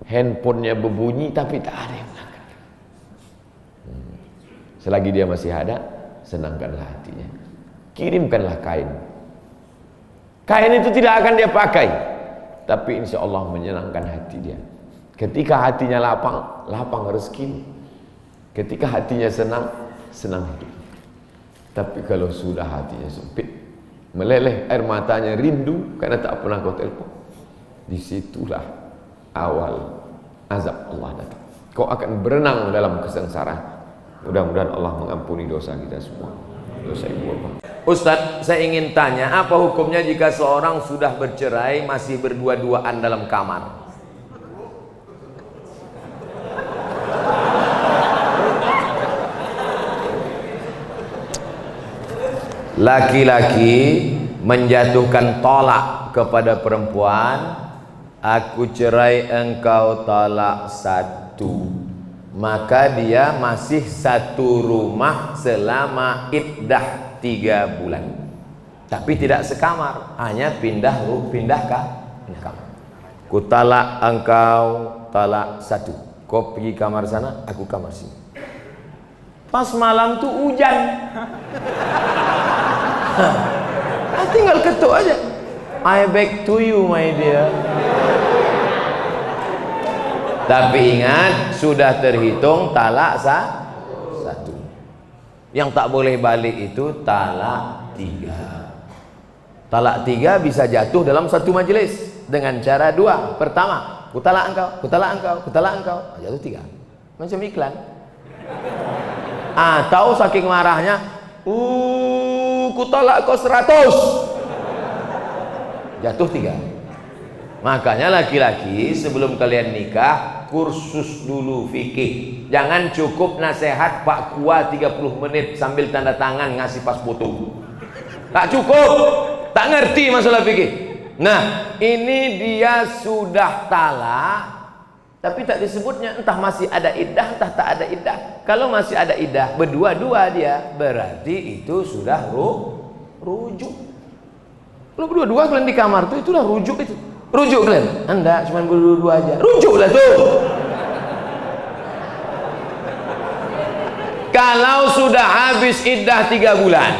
handphonenya berbunyi tapi tak ada yang angkat. Selagi dia masih ada, senangkanlah hatinya. Kirimkanlah kain. Kain itu tidak akan dia pakai, tapi insya Allah menyenangkan hati dia. Ketika hatinya lapang, lapang rezeki. Ketika hatinya senang, senang hidup. Tapi kalau sudah hatinya sempit, meleleh air matanya rindu karena tak pernah kau telepon, disitulah awal azab Allah datang. Kau akan berenang dalam kesengsaraan. Mudah-mudahan Allah mengampuni dosa kita semua, dosa ibu bapak. Ustadz, saya ingin tanya, apa hukumnya jika seorang sudah bercerai masih berdua-duaan dalam kamar? Laki-laki menjatuhkan tolak kepada perempuan, aku cerai engkau talak satu, maka dia masih satu rumah selama iddah 3 bulan, tapi tidak sekamar, hanya pindah kamar. Ku talak engkau talak satu, kau pergi kamar sana, aku kamar sini. Pas malam tuh hujan, tinggal ketuk aja, I back to you my dear. Tapi ingat, sudah terhitung talak satu. Yang tak boleh balik itu talak 3. Talak 3 bisa jatuh dalam satu majelis dengan cara 2. Pertama, ku talak engkau, ku talak engkau, ku talak engkau, jatuh 3. Macam iklan. Atau saking marahnya, ku talak kau 100, jatuh 3. Makanya laki-laki sebelum kalian nikah, kursus dulu fikih. Jangan cukup nasihat Pak Kua 30 menit sambil tanda tangan ngasih pas foto. Tak cukup, tak ngerti masalah fikih. Nah, ini dia sudah talak, tapi tak disebutnya, entah masih ada iddah, entah tak ada iddah. Kalau masih ada iddah, berdua-dua dia, berarti itu sudah rujuk. Kalau berdua-dua kalian di kamar tuh, itulah rujuk itu. Rujuk kalian? Anda cuma berdua-dua aja. Rujuklah tuh. Kalau sudah habis iddah 3 bulan,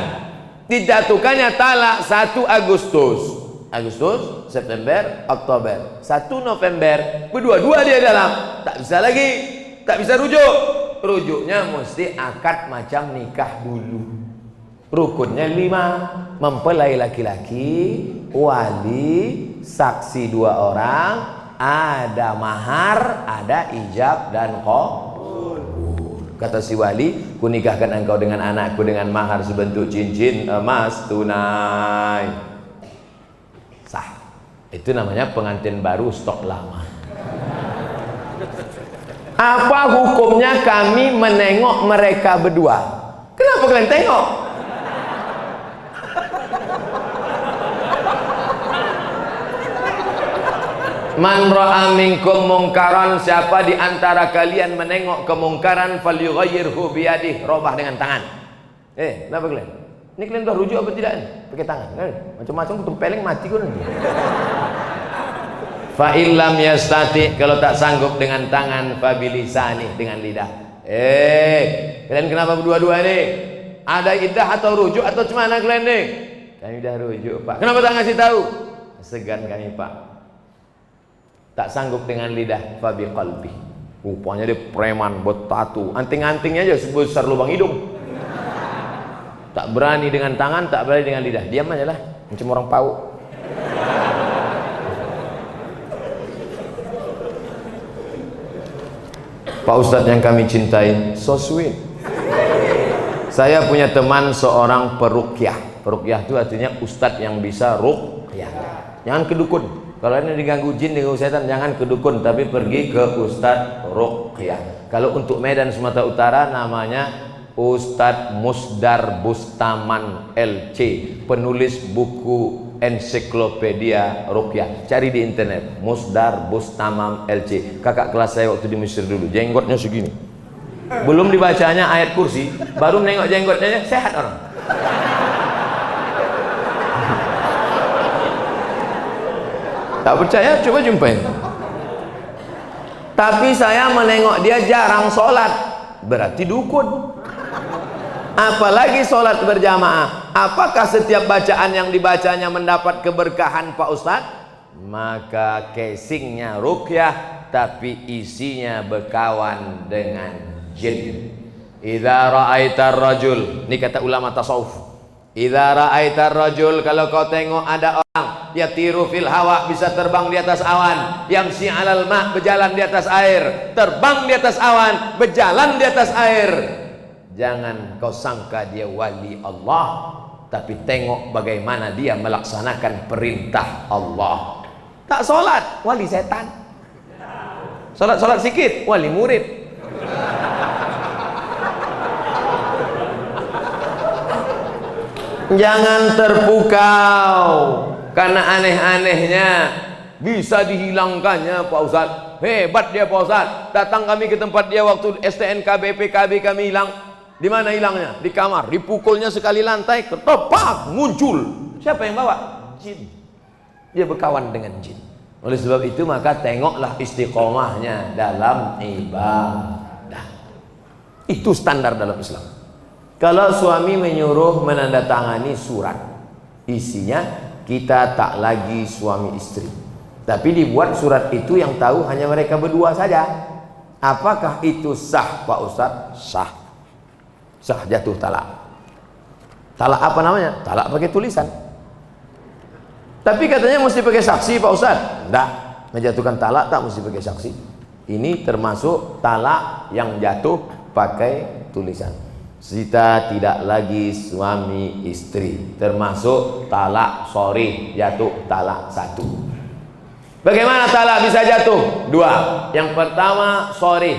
dijatuhkannya talak 1 Agustus, September, Oktober, 1 November, berdua-dua dia dalam, tak bisa lagi, tak bisa rujuk. Rujuknya mesti akad macam nikah dulu. Rukunnya 5, mempelai laki-laki, wali, saksi 2 orang, ada mahar, ada ijab dan qabul. Kata si wali, ku nikahkan engkau dengan anakku dengan mahar sebentuk cincin emas tunai. Sah. Itu namanya pengantin baru stok lama. Apa hukumnya kami menengok mereka berdua? Kenapa kalian tengok? Man ra'a minkum mungkaran, siapa di antara kalian menengok kemungkaran, falyughayyirhu biyadihi, robah dengan tangan. Kenapa kalian? Ini kalian udah rujuk apa tidak nih? Pakai tangan. Macam-macam ketempeleng mati kau nih. Fa illam yastati, kalau tak sanggup dengan tangan, fa bilisani, dengan lidah. Kalian kenapa berdua-dua nih? Ada iddah atau rujuk atau cemana kalian nih? Kami udah rujuk, Pak. Kenapa tak ngasih tahu? Segan kami, Pak. Tak sanggup dengan lidah, fabi qalbi. Rupanya dia preman, bertatu, anting-antingnya aja sebesar lubang hidung. Tak berani dengan tangan, tak berani dengan lidah. Diam aja lah, macam orang pau. Pak Ustadz yang kami cintai, so sweet. Saya punya teman seorang peruqyah. Peruqyah itu artinya ustadz yang bisa ruqyah. Jangan kedukun. Kalau ini diganggu jin, diganggu setan, jangan ke dukun, tapi pergi ke Ustadz Ruqyah. Kalau untuk Medan Sumatera Utara namanya Ustadz Musdar Bustaman LC, penulis buku ensiklopedia Ruqyah. Cari di internet, Musdar Bustamam LC. Kakak kelas saya waktu di Mesir dulu, jenggotnya segini. Belum dibacanya ayat kursi, baru menengok jenggotnya, sehat orang. Tak percaya, coba jumpain. Tapi saya menengok dia jarang sholat, berarti dukun. Apalagi sholat berjamaah. Apakah setiap bacaan yang dibacanya mendapat keberkahan Pak Ustadz? Maka casingnya ruqyah, tapi isinya berkawan dengan jin. Idza ra'aitar rajul, ini kata ulama tasawuf. Idza ra'aitar rajul, kalau kau tengok ada orang yatiru fil hawa, bisa terbang di atas awan, yamsi 'alal ma', berjalan di atas air, terbang di atas awan, berjalan di atas air, jangan kau sangka dia wali Allah, tapi tengok bagaimana dia melaksanakan perintah Allah. Tak solat, wali setan. Solat sikit, wali murid. Jangan terpukau karena aneh-anehnya bisa dihilangkannya Pak Ustaz. Hebat dia Pak Ustaz. Datang kami ke tempat dia waktu STNK BPKB kami hilang. Di mana hilangnya? Di kamar. Dipukulnya sekali lantai, ketepak muncul. Siapa yang bawa? Jin. Dia berkawan dengan jin. Oleh sebab itu maka tengoklah istiqomahnya dalam ibadah. Itu standar dalam Islam. Kalau suami menyuruh menandatangani surat, isinya kita tak lagi suami istri, tapi dibuat surat itu yang tahu hanya mereka berdua saja. Apakah itu sah Pak Ustadz? Sah. Sah, jatuh talak. Talak apa namanya? Talak pakai tulisan. Tapi katanya mesti pakai saksi Pak Ustadz. Enggak, menjatuhkan talak tak mesti pakai saksi. Ini termasuk talak yang jatuh pakai tulisan. Kita tidak lagi suami istri, termasuk talak sorry, jatuh talak satu. Bagaimana talak bisa jatuh? Dua. Yang pertama, sorry,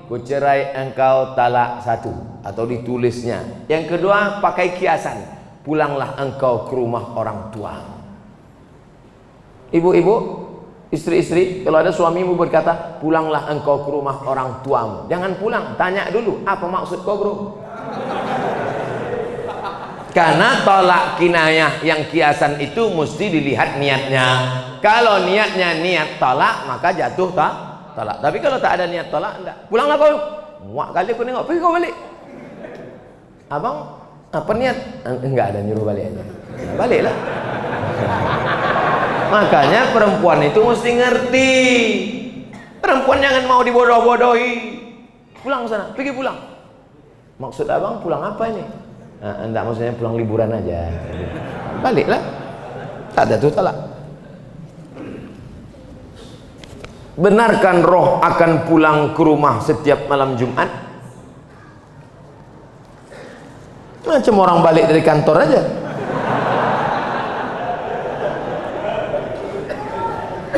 kucerai engkau talak satu, atau ditulisnya. Yang kedua, pakai kiasan, pulanglah engkau ke rumah orang tua. Ibu-ibu, istri-istri, kalau ada suamimu berkata pulanglah engkau ke rumah orang tuamu, jangan pulang, tanya dulu apa maksud kau bro. Karena tolak kinayah yang kiasan itu mesti dilihat niatnya. Kalau niatnya niat tolak, maka jatuh tolak. Tapi kalau tak ada niat tolak, enggak. Pulanglah kau. Muak kali aku nengok, pergi kau balik. Abang, apa niat? Enggak ada, nyuruh balik aja. Nah, baliklah. Makanya perempuan itu mesti ngerti. Perempuan jangan mau dibodoh-bodohi. Pulang sana, pergi pulang. Maksud abang pulang apa ini? Enggak, maksudnya pulang liburan aja. Baliklah. Tak ada tuh talak. Benarkan roh akan pulang ke rumah setiap malam Jumat? Macam orang balik dari kantor aja.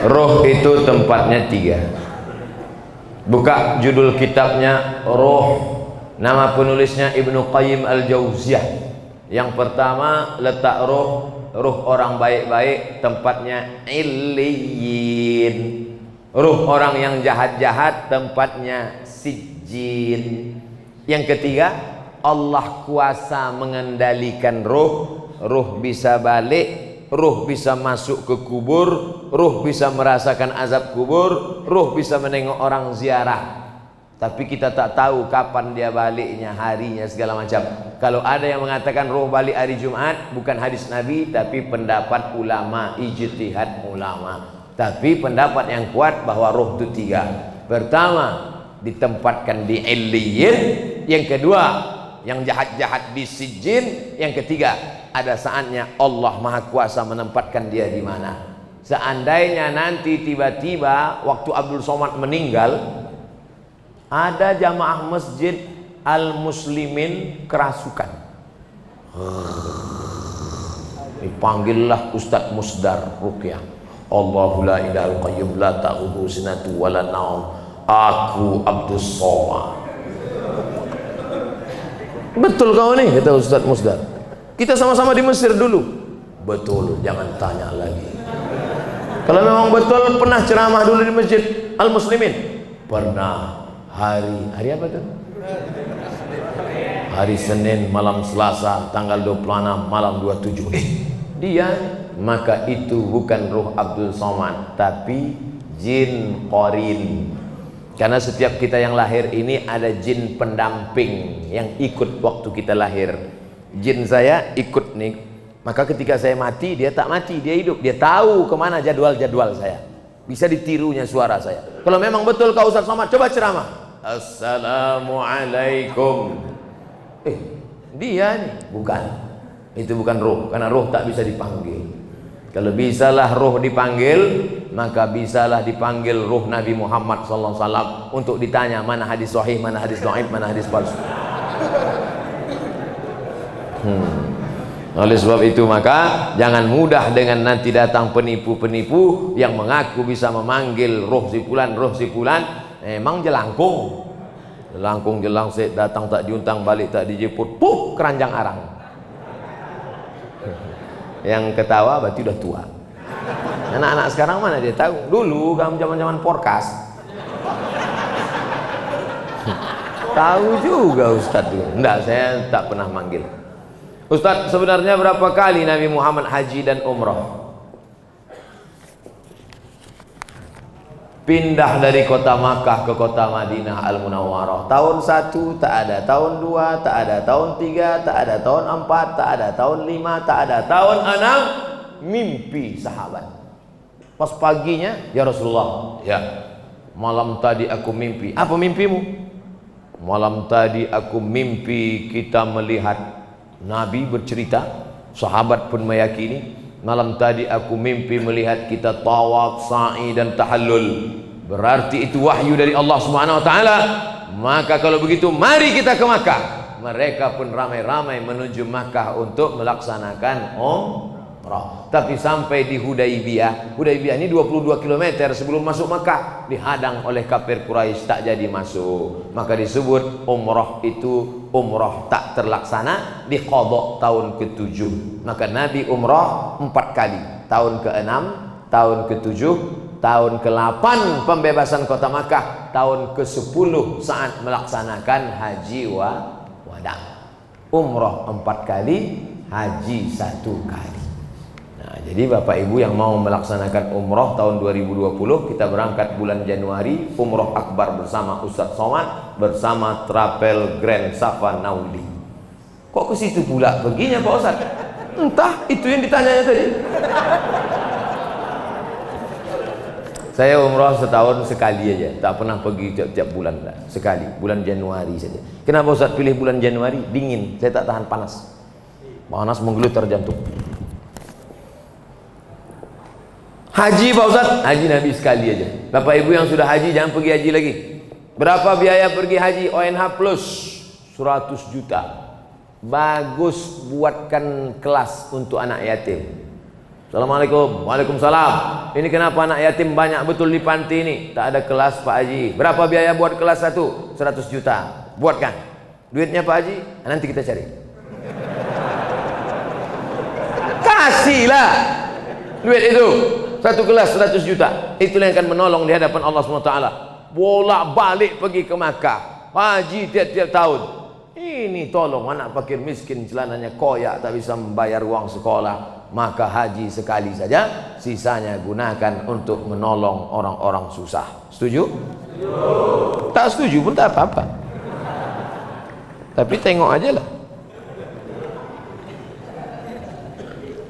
Roh itu tempatnya tiga. Buka judul kitabnya Roh. Nama penulisnya Ibnu Qayyim Al-Jauziyah. Yang pertama, letak roh orang baik-baik tempatnya Illiyin. Ruh orang yang jahat-jahat tempatnya Sijjin. Yang ketiga, Allah kuasa mengendalikan roh. Ruh bisa balik, ruh bisa masuk ke kubur, ruh bisa merasakan azab kubur, ruh bisa menengok orang ziarah. Tapi kita tak tahu kapan dia baliknya, harinya, segala macam. Kalau ada yang mengatakan roh balik hari Jumat, bukan hadis Nabi, tapi pendapat ulama, ijtihad ulama. Tapi pendapat yang kuat bahwa roh itu tiga. Pertama, ditempatkan di Illiyin. Yang kedua, yang jahat-jahat di Sijjin. Yang ketiga, ada saatnya Allah Maha Kuasa menempatkan dia di mana. Seandainya nanti tiba-tiba waktu Abdul Somad meninggal, ada jamaah masjid Al-Muslimin kerasukan. Dipanggillah Ustadz Musdar Ruqyah. Allahu la ilahal qayyum la ta'khudhuhu sinatun wa la naum. Aku Abdul Somad. Betul kau nih, kata Ustadz Musdar. Kita sama-sama di Mesir dulu. Betul, jangan tanya lagi. Kalau memang betul pernah ceramah dulu di Masjid Al-Muslimin. Pernah. Hari apa tuh? Hari Senin malam Selasa tanggal 26 malam 27. Dia, maka itu bukan ruh Abdul Somad, tapi jin qarin. Karena setiap kita yang lahir ini ada jin pendamping yang ikut waktu kita lahir. Jin saya ikut nih, maka ketika saya mati dia tak mati, dia hidup. Dia tahu kemana jadwal-jadwal saya, bisa ditirunya suara saya. Kalau memang betul kau Ustaz Somad, coba ceramah. Assalamualaikum. Dia nih, bukan. Itu bukan roh, karena roh tak bisa dipanggil. Kalau bisalah roh dipanggil, maka bisalah dipanggil roh Nabi Muhammad SAW untuk ditanya mana hadis sahih, mana hadis dhaif, mana hadis palsu. Oleh sebab itu maka jangan mudah dengan nanti datang penipu-penipu yang mengaku bisa memanggil roh si fulan, emang jelangkung. Jelangkung jelangsik, datang tak diuntang, balik tak dijemput, keranjang arang. Yang ketawa berarti udah tua. Anak-anak sekarang mana dia tahu? Dulu kamu zaman-zaman porkas. Tahu juga Ustadz juga. Enggak, saya tak pernah manggil. Ustadz, sebenarnya berapa kali Nabi Muhammad haji dan umrah? Pindah dari kota Makkah ke kota Madinah Al-Munawwarah. Tahun 1 tak ada, tahun 2 tak ada, tahun 3 tak ada, tahun 4 tak ada, tahun 5 tak ada, tahun 6 mimpi sahabat. Pas paginya, ya Rasulullah, ya malam tadi aku mimpi. Apa mimpimu? Malam tadi aku mimpi kita melihat Nabi bercerita, sahabat pun meyakini. Malam tadi aku mimpi melihat kita tawaf, sa'i dan tahallul. Berarti itu wahyu dari Allah Subhanahu wa taala. Maka kalau begitu mari kita ke Makkah. Mereka pun ramai-ramai menuju Makkah untuk melaksanakan umrah. Tapi sampai di Hudaybiyah. Hudaybiyah ini 22 km sebelum masuk Makkah, dihadang oleh kafir Quraisy, tak jadi masuk. Maka disebut umrah itu umrah tak terlaksana, diqadha tahun ke-7. Maka Nabi umrah 4 kali. Tahun ke-6, tahun ke-7, tahun ke-8 pembebasan kota Makkah, tahun ke-10 saat melaksanakan haji wada. Umrah 4 kali, haji 1 kali. Nah, jadi Bapak Ibu yang mau melaksanakan umrah tahun 2020, kita berangkat bulan Januari, umrah akbar bersama Ustaz Somad, bersama Travel Grand Safa Nauli. Kok ke situ pula perginya Pak Ustaz? Entah, itu yang ditanyanya tadi. Saya umrah setahun sekali aja, tak pernah pergi tiap-tiap bulan, sekali, bulan Januari saja. Kenapa Ustaz pilih bulan Januari? Dingin, saya tak tahan panas. Panas menggelutar jantung. Haji Pak Ustaz, haji Nabi sekali aja. Bapak Ibu yang sudah haji jangan pergi haji lagi. Berapa biaya pergi haji? ONH plus 100 juta. Bagus, buatkan kelas untuk anak yatim. Assalamualaikum. Waalaikumsalam. Ini kenapa anak yatim banyak betul di panti ini? Tak ada kelas Pak Haji. Berapa biaya buat kelas 1? 100 juta. Buatkan. Duitnya Pak Haji, nanti kita cari. Kasihlah duit itu. Satu kelas 100 juta. Itulah yang akan menolong di hadapan Allah SWT. Bolak balik pergi ke Makkah, haji tiap-tiap tahun. Ini tolong anak fakir miskin, celananya koyak, tak bisa membayar uang sekolah. Maka haji sekali saja, sisanya gunakan untuk menolong orang-orang susah. Setuju? Setuju. Tak setuju pun tak apa-apa. Tapi tengok aja lah.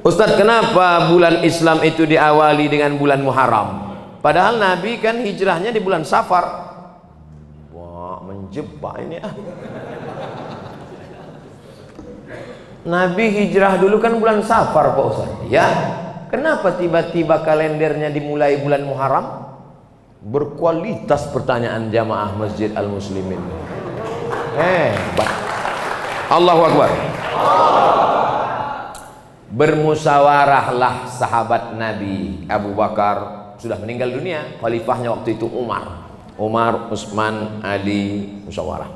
Ustaz, kenapa bulan Islam itu diawali dengan bulan Muharram? Padahal Nabi kan hijrahnya di bulan Safar. Wah, menjebak ini ah. Nabi hijrah dulu kan bulan Safar Pak Ustaz. Ya. Kenapa tiba-tiba kalendernya dimulai bulan Muharram? Berkualitas pertanyaan jamaah Masjid Al-Muslimin. Hebat. Allahu Akbar. Bermusyawarahlah sahabat Nabi. Abu Bakar sudah meninggal dunia, khalifahnya waktu itu Umar, Utsman, Ali, musyawarah.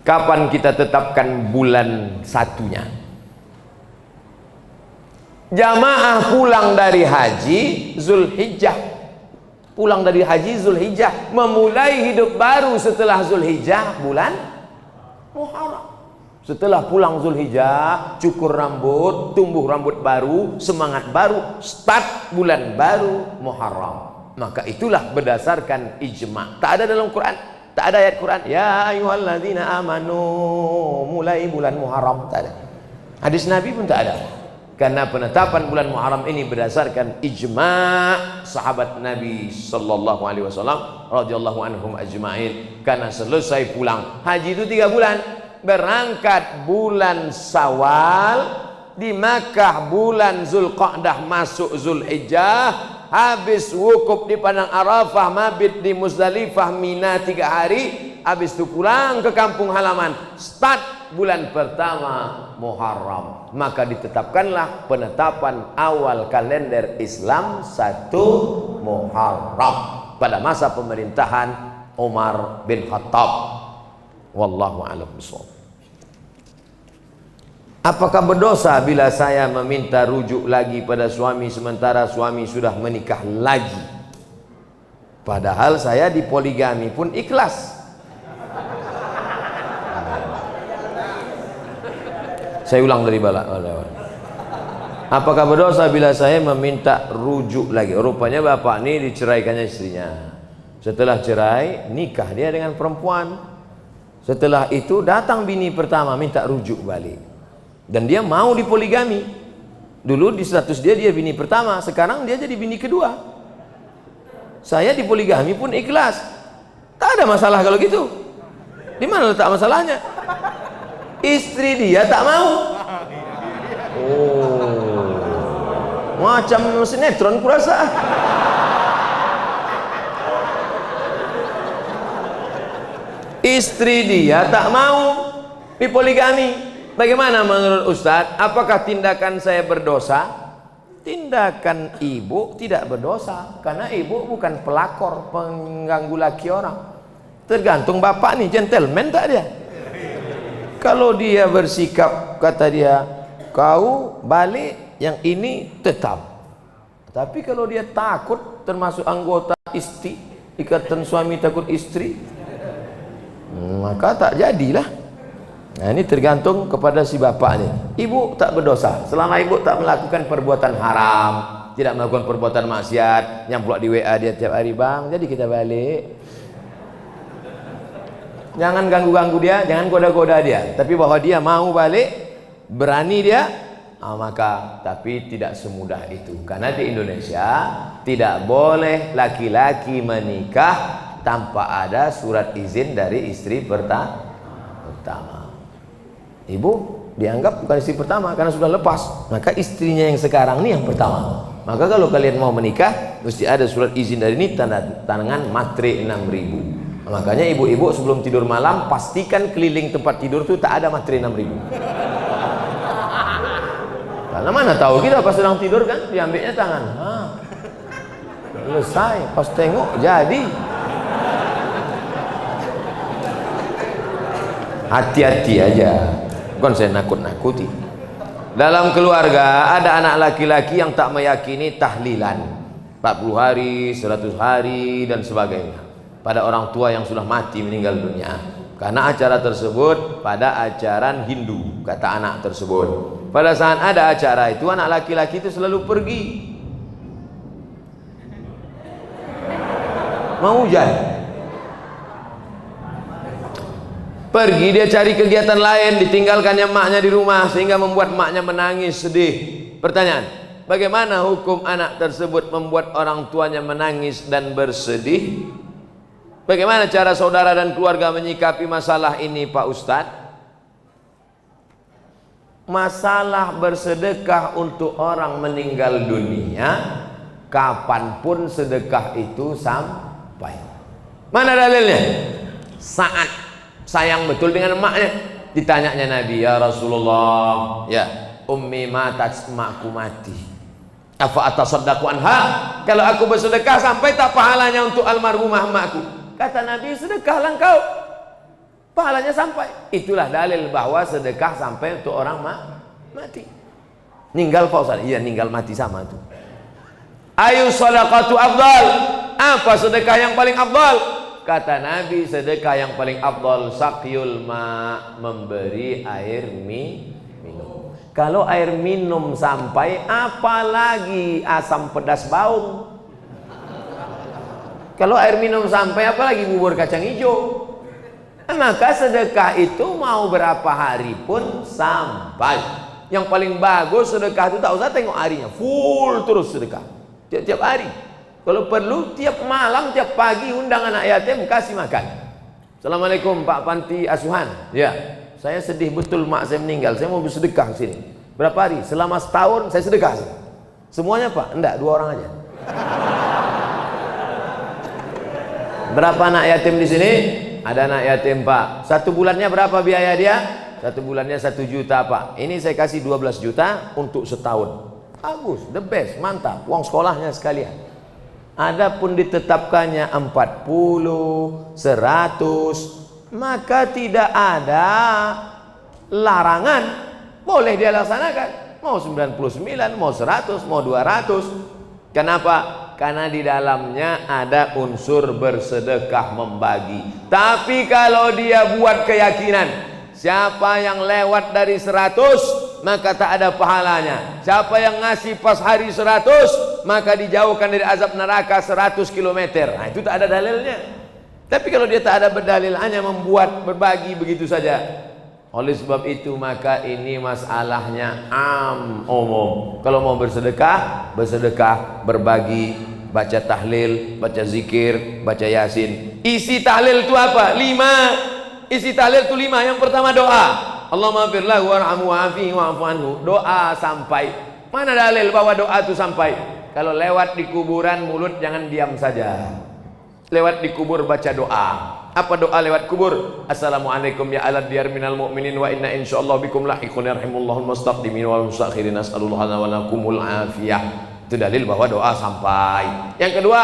Kapan kita tetapkan bulan satunya? Jamaah pulang dari haji Zulhijjah. Pulang dari haji Zulhijjah, memulai hidup baru setelah Zulhijjah bulan Muharram. Setelah pulang Zulhijjah, cukur rambut, tumbuh rambut baru, semangat baru, start bulan baru Muharram. Maka itulah berdasarkan ijma. Tak ada dalam Quran, tak ada ayat Quran ya ayyuhalladzina amanu mulai bulan Muharram, tak ada. Hadis Nabi pun tak ada. Karena penetapan bulan Muharram ini berdasarkan ijma' sahabat Nabi sallallahu alaihi wasallam radhiyallahu anhum ajma'in. Karena selesai pulang haji itu 3 bulan, berangkat bulan Syawal, di Makkah bulan Zulqa'dah masuk Zulhijjah, habis wukuf di padang Arafah, mabit di Muzdalifah, Mina 3 hari, habis itu pulang ke kampung halaman, start bulan pertama Muharram. Maka ditetapkanlah penetapan awal kalender Islam 1 Muharram pada masa pemerintahan Umar bin Khattab. Wallahu a'lam bishawab. Apakah berdosa bila saya meminta rujuk lagi pada suami sementara suami sudah menikah lagi? Padahal saya dipoligami pun ikhlas. Saya ulang dari bala. Apakah berdosa bila saya meminta rujuk lagi? Rupanya bapak ini diceraikannya istrinya. Setelah cerai, nikah dia dengan perempuan. Setelah itu datang bini pertama minta rujuk balik. Dan dia mau dipoligami. Dulu di status dia bini pertama, sekarang dia jadi bini kedua. Saya dipoligami pun ikhlas. Tak ada masalah kalau gitu. Di mana letak masalahnya? Istri dia tak mau. Oh, macam sinetron kurasa. Istri dia tak mau dipoligami. Bagaimana menurut Ustadz? Apakah tindakan saya berdosa? Tindakan ibu tidak berdosa, karena ibu bukan pelakor pengganggu laki orang. Tergantung bapak nih, gentleman tak dia? Kalau dia bersikap, kata dia, kau balik, yang ini tetap. Tapi kalau dia takut, termasuk anggota istri, ikatan suami takut istri, maka tak jadilah. Nah, ini tergantung kepada si bapak ini. Ibu tak berdosa selama ibu tak melakukan perbuatan haram, tidak melakukan perbuatan maksiat. Yang pula di WA dia tiap hari, bang, jadi kita balik. Jangan ganggu-ganggu dia, jangan goda-goda dia. Tapi bahwa dia mau balik, berani dia, maka tapi tidak semudah itu. Karena di Indonesia tidak boleh laki-laki menikah tanpa ada surat izin dari istri pertama. Ibu dianggap bukan istri pertama karena sudah lepas, maka istrinya yang sekarang ini yang pertama. Maka kalau kalian mau menikah, mesti ada surat izin dari ini, tanda tangan matre 6.000. Makanya ibu-ibu sebelum tidur malam pastikan keliling tempat tidur itu tak ada matre 6.000. Karena mana tahu kita pas sedang tidur kan diambilnya tangan. Selesai, pas tengok jadi. Hati-hati aja. Bukan saya nakut-nakuti. Dalam keluarga ada anak laki-laki yang tak meyakini tahlilan 40 hari, 100 hari dan sebagainya pada orang tua yang sudah mati meninggal dunia. Karena acara tersebut pada ajaran Hindu, kata anak tersebut. Pada saat ada acara itu, anak laki-laki itu selalu pergi. Mau hujan, pergi dia cari kegiatan lain, ditinggalkannya maknya di rumah sehingga membuat maknya menangis sedih. Pertanyaan, bagaimana hukum anak tersebut membuat orang tuanya menangis dan bersedih? Bagaimana cara saudara dan keluarga menyikapi masalah ini, Pak Ustadz? Masalah bersedekah untuk orang meninggal dunia, kapanpun sedekah itu sampai. Mana dalilnya? Saat sayang betul dengan emaknya, ditanyanya Nabi, ya Rasulullah, ya ummi matat, emakku mati, apa atasaddaqu anha, kalau aku bersedekah sampai tak pahalanya untuk almarhumah emakku? Kata Nabi, sedekahlah engkau, pahalanya sampai. Itulah dalil bahwa sedekah sampai untuk orang mati. Ninggal Pak Ustaz? Iya, ninggal mati sama itu. Ayu sadaqatu afdal, apa sedekah yang paling afdal? Kata Nabi, sedekah yang paling afdal saqyul ma, memberi air minum. Kalau air minum sampai, apalagi asam pedas baung. Kalau air minum sampai, apalagi bubur kacang hijau. Maka sedekah itu mau berapa hari pun sampai. Yang paling bagus sedekah itu tak usah tengok harinya, full terus sedekah tiap-tiap hari. Kalau perlu tiap malam, tiap pagi undang anak yatim, kasih makan. Assalamualaikum Pak Panti Asuhan. Ya, saya sedih betul mak saya meninggal, saya mau bersedekah sini. Berapa hari? Selama setahun saya sedekah sini. Semuanya Pak? Enggak, 2 orang aja. Berapa anak yatim di sini? Ada anak yatim Pak. 1 bulannya berapa biaya dia? 1 bulannya 1 juta Pak. Ini saya kasih 12 juta untuk setahun. Bagus, the best, mantap. Uang sekolahnya sekalian. Adapun ditetapkannya 40, 100, maka tidak ada larangan. Boleh dia laksanakan. Mau 99, mau 100, mau 200. Kenapa? Karena di dalamnya ada unsur bersedekah membagi. Tapi kalau dia buat keyakinan, siapa yang lewat dari 100 maka tak ada pahalanya. Siapa yang ngasih pas hari 100 maka dijauhkan dari azab neraka 100 km. Nah, itu tak ada dalilnya. Tapi kalau dia tak ada berdalil, hanya membuat berbagi begitu saja. Oleh sebab itu maka ini masalahnya umum. Kalau mau bersedekah, bersedekah, berbagi, baca tahlil, baca zikir, baca yasin. Isi tahlil itu apa? 5. Isi tahlil itu 5. Yang pertama doa. Allahumma firlahu warhamhu wa'afihi wa'fu anhu. Doa sampai. Mana dalil bahwa doa itu sampai? Kalau lewat di kuburan, mulut jangan diam saja. Lewat di kubur baca doa. Apa doa lewat kubur? Assalamualaikum ya alad diyar minal mu'minin wa inna insyaallah bikum lahiqun yarhimullahul mustaqdimin wal mustakhirin as'alullah wa lakumul afiyah. Itu dalil bahwa doa sampai. Yang kedua,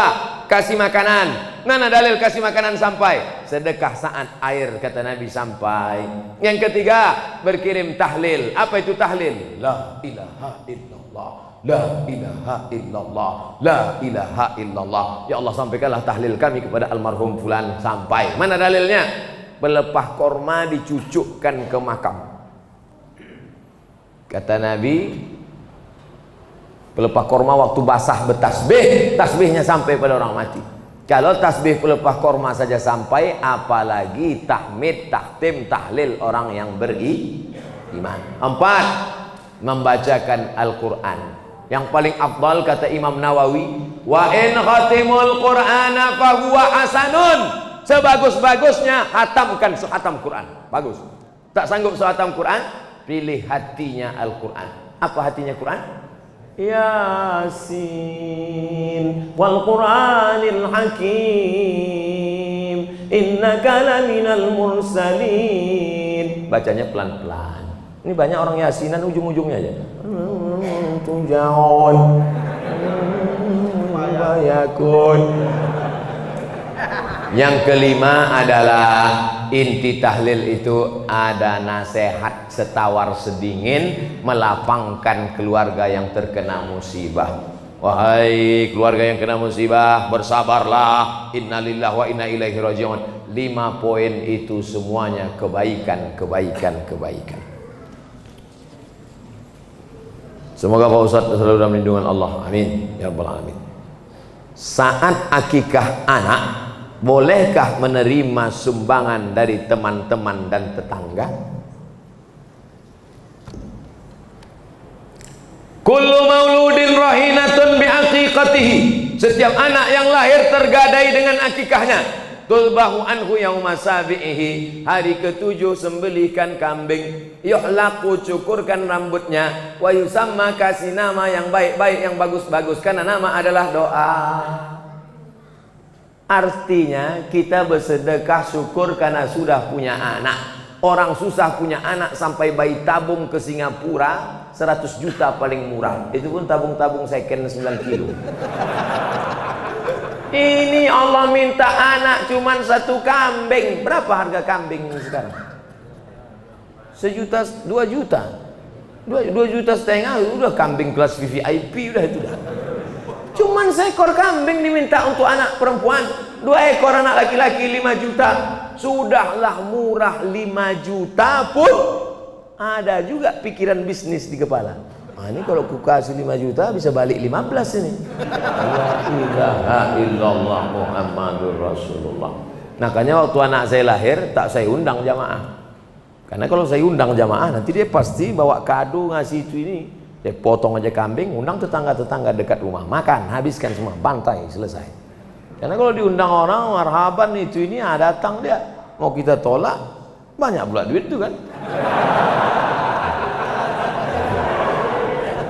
kasih makanan. Mana dalil kasih makanan sampai? Sedekah saat air, kata Nabi, sampai. Yang ketiga, berkirim tahlil. Apa itu tahlil? La ilaha illallah, la ilaha illallah, la ilaha illallah. Ya Allah, sampaikanlah tahlil kami kepada almarhum fulan sampai. Mana dalilnya? Pelepah korma dicucukkan ke makam. Kata Nabi, pelepah korma waktu basah bertasbih, tasbihnya sampai pada orang mati. Kalau tasbih pelepah korma saja sampai, apalagi tahmid, tahtim, tahlil orang yang beriman. 4, membacakan Al-Quran. Yang paling afdal kata Imam Nawawi, wa in khatimul Qur'ana fahuwa hasanun. Sebagus-bagusnya hatamkan sehatam Quran. Bagus. Tak sanggup sehatam Quran, pilih hatinya Al-Quran. Apa hatinya Quran? Yasin wal Qur'anil Hakim innaka laminal mursalin. Bacanya pelan-pelan. Ini banyak orang yasinan ujung-ujungnya aja. Tujaon bayakun. Yang kelima adalah inti tahlil itu ada nasihat setawar sedingin melapangkan keluarga yang terkena musibah. Wahai keluarga yang kena musibah, bersabarlah. Innalillahi wa inna ilaihi raji'un. 5 poin itu semuanya kebaikan, kebaikan, kebaikan. Semoga Pak Ustadz selalu dalam lindungan Allah. Amin ya rabbal alamin. Saat akikah anak, bolehkah menerima sumbangan dari teman-teman dan tetangga? Kullu mauludin rahinatun biaqiqatihi. Setiap anak yang lahir tergadai dengan akikahnya. Tulbahu anhu yauma sabihi. Hari ke-7 sembelihkan kambing. Yuhlaqu, cukurkan rambutnya. Wa yusamma, kasih nama yang baik-baik, yang bagus-bagus, karena nama adalah doa. Artinya kita bersedekah syukur karena sudah punya anak. Orang susah punya anak sampai bayi tabung ke Singapura 100 juta paling murah. Itu pun tabung-tabung second 9 kilo. Ini Allah minta anak cuman 1 kambing. Berapa harga kambing sekarang? 1 juta, 2 juta. 2 juta setengah udah kambing kelas VVIP udah itu dah. Cuman seekor kambing diminta untuk anak perempuan. 2 ekor anak laki-laki 5 juta. Sudahlah murah. 5 juta pun ada juga pikiran bisnis di kepala. Nah, ini kalau ku kasih 5 juta bisa balik 15 ini. La ilaha illallah Muhammadur Rasulullah. Makanya waktu anak saya lahir tak saya undang jamaah. Karena kalau saya undang jamaah nanti dia pasti bawa kado ngasih itu ini. Dia potong aja kambing, undang tetangga-tetangga dekat rumah, makan, habiskan semua, bantai, selesai. Karena kalau diundang orang marhaban itu ini, datang dia, mau kita tolak, banyak pula duit itu kan.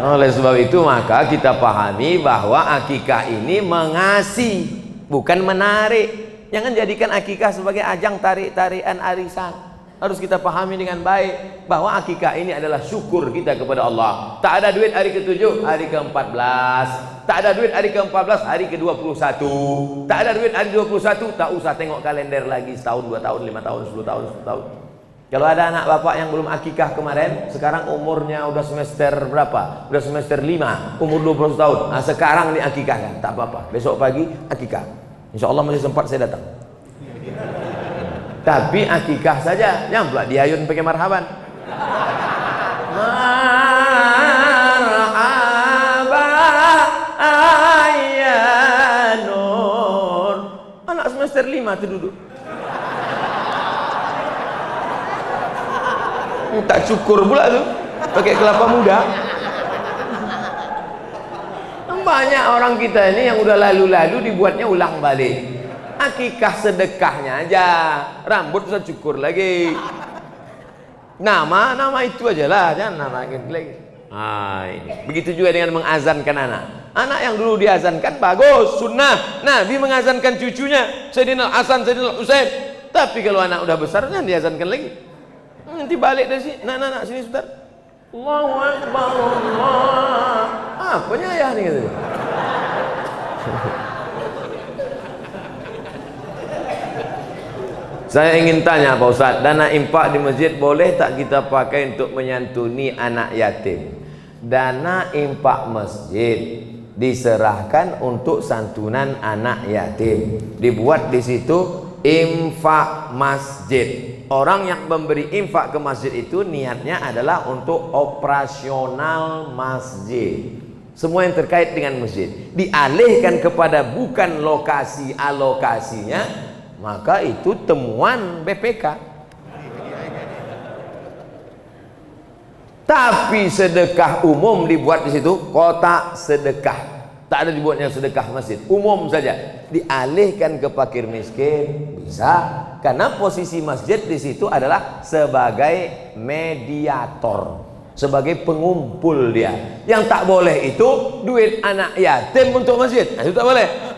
Oleh sebab itu maka kita pahami bahwa akikah ini mengasih, bukan menarik. Jangan jadikan akikah sebagai ajang tarik-tarikan arisan. Harus kita pahami dengan baik bahwa akikah ini adalah syukur kita kepada Allah. Tak ada duit hari ke-7, hari ke-14. Tak ada duit hari ke-14, hari ke-21. Tak ada duit hari 21, tak usah tengok kalender lagi setahun, 2 tahun, 5 tahun, 10 tahun, 10 tahun. Kalau ada anak bapak yang belum akikah kemarin, sekarang umurnya udah semester berapa? Udah semester 5, umur 20 tahun. Nah, sekarang nih akikahkan, tak apa-apa. Besok pagi akikah. Insya Allah masih sempat saya datang. Tapi akikah saja, jangan pula diayun pakai marhaban. Marhaba ayyanur. Anak semester 5 tu duduk. Tak cukur pula tu, pakai kelapa muda. Banyak orang kita ini yang udah lalu-lalu dibuatnya ulang balik. Akikah sedekahnya aja, rambut usah cukur lagi. Nama itu aja lah, jangan nama lagi. Ini. Begitu juga dengan mengazankan anak. Anak yang dulu diazankan bagus, sunnah. Nabi mengazankan cucunya, Sayyidina Hasan, Sayyidina Husain. Tapi kalau anak udah besar, jangan diazankan lagi. Nanti balik dari sini, nak sini sebentar. Allahu Akbar, Allah. Apanya ayah nih gitu. Saya ingin tanya Pak Ustaz, dana infak di masjid boleh tak kita pakai untuk menyantuni anak yatim? Dana infak masjid diserahkan untuk santunan anak yatim. Dibuat di situ infak masjid. Orang yang memberi infak ke masjid itu niatnya adalah untuk operasional masjid. Semua yang terkait dengan masjid dialihkan kepada bukan lokasi alokasinya, maka itu temuan BPK. Tapi sedekah umum dibuat di situ, kotak sedekah. Tak ada dibuatnya sedekah masjid, umum saja. Dialihkan ke fakir miskin bisa, karena posisi masjid di situ adalah sebagai mediator, sebagai pengumpul dia. Yang tak boleh itu duit anak yatim untuk masjid. Nah, itu tak boleh.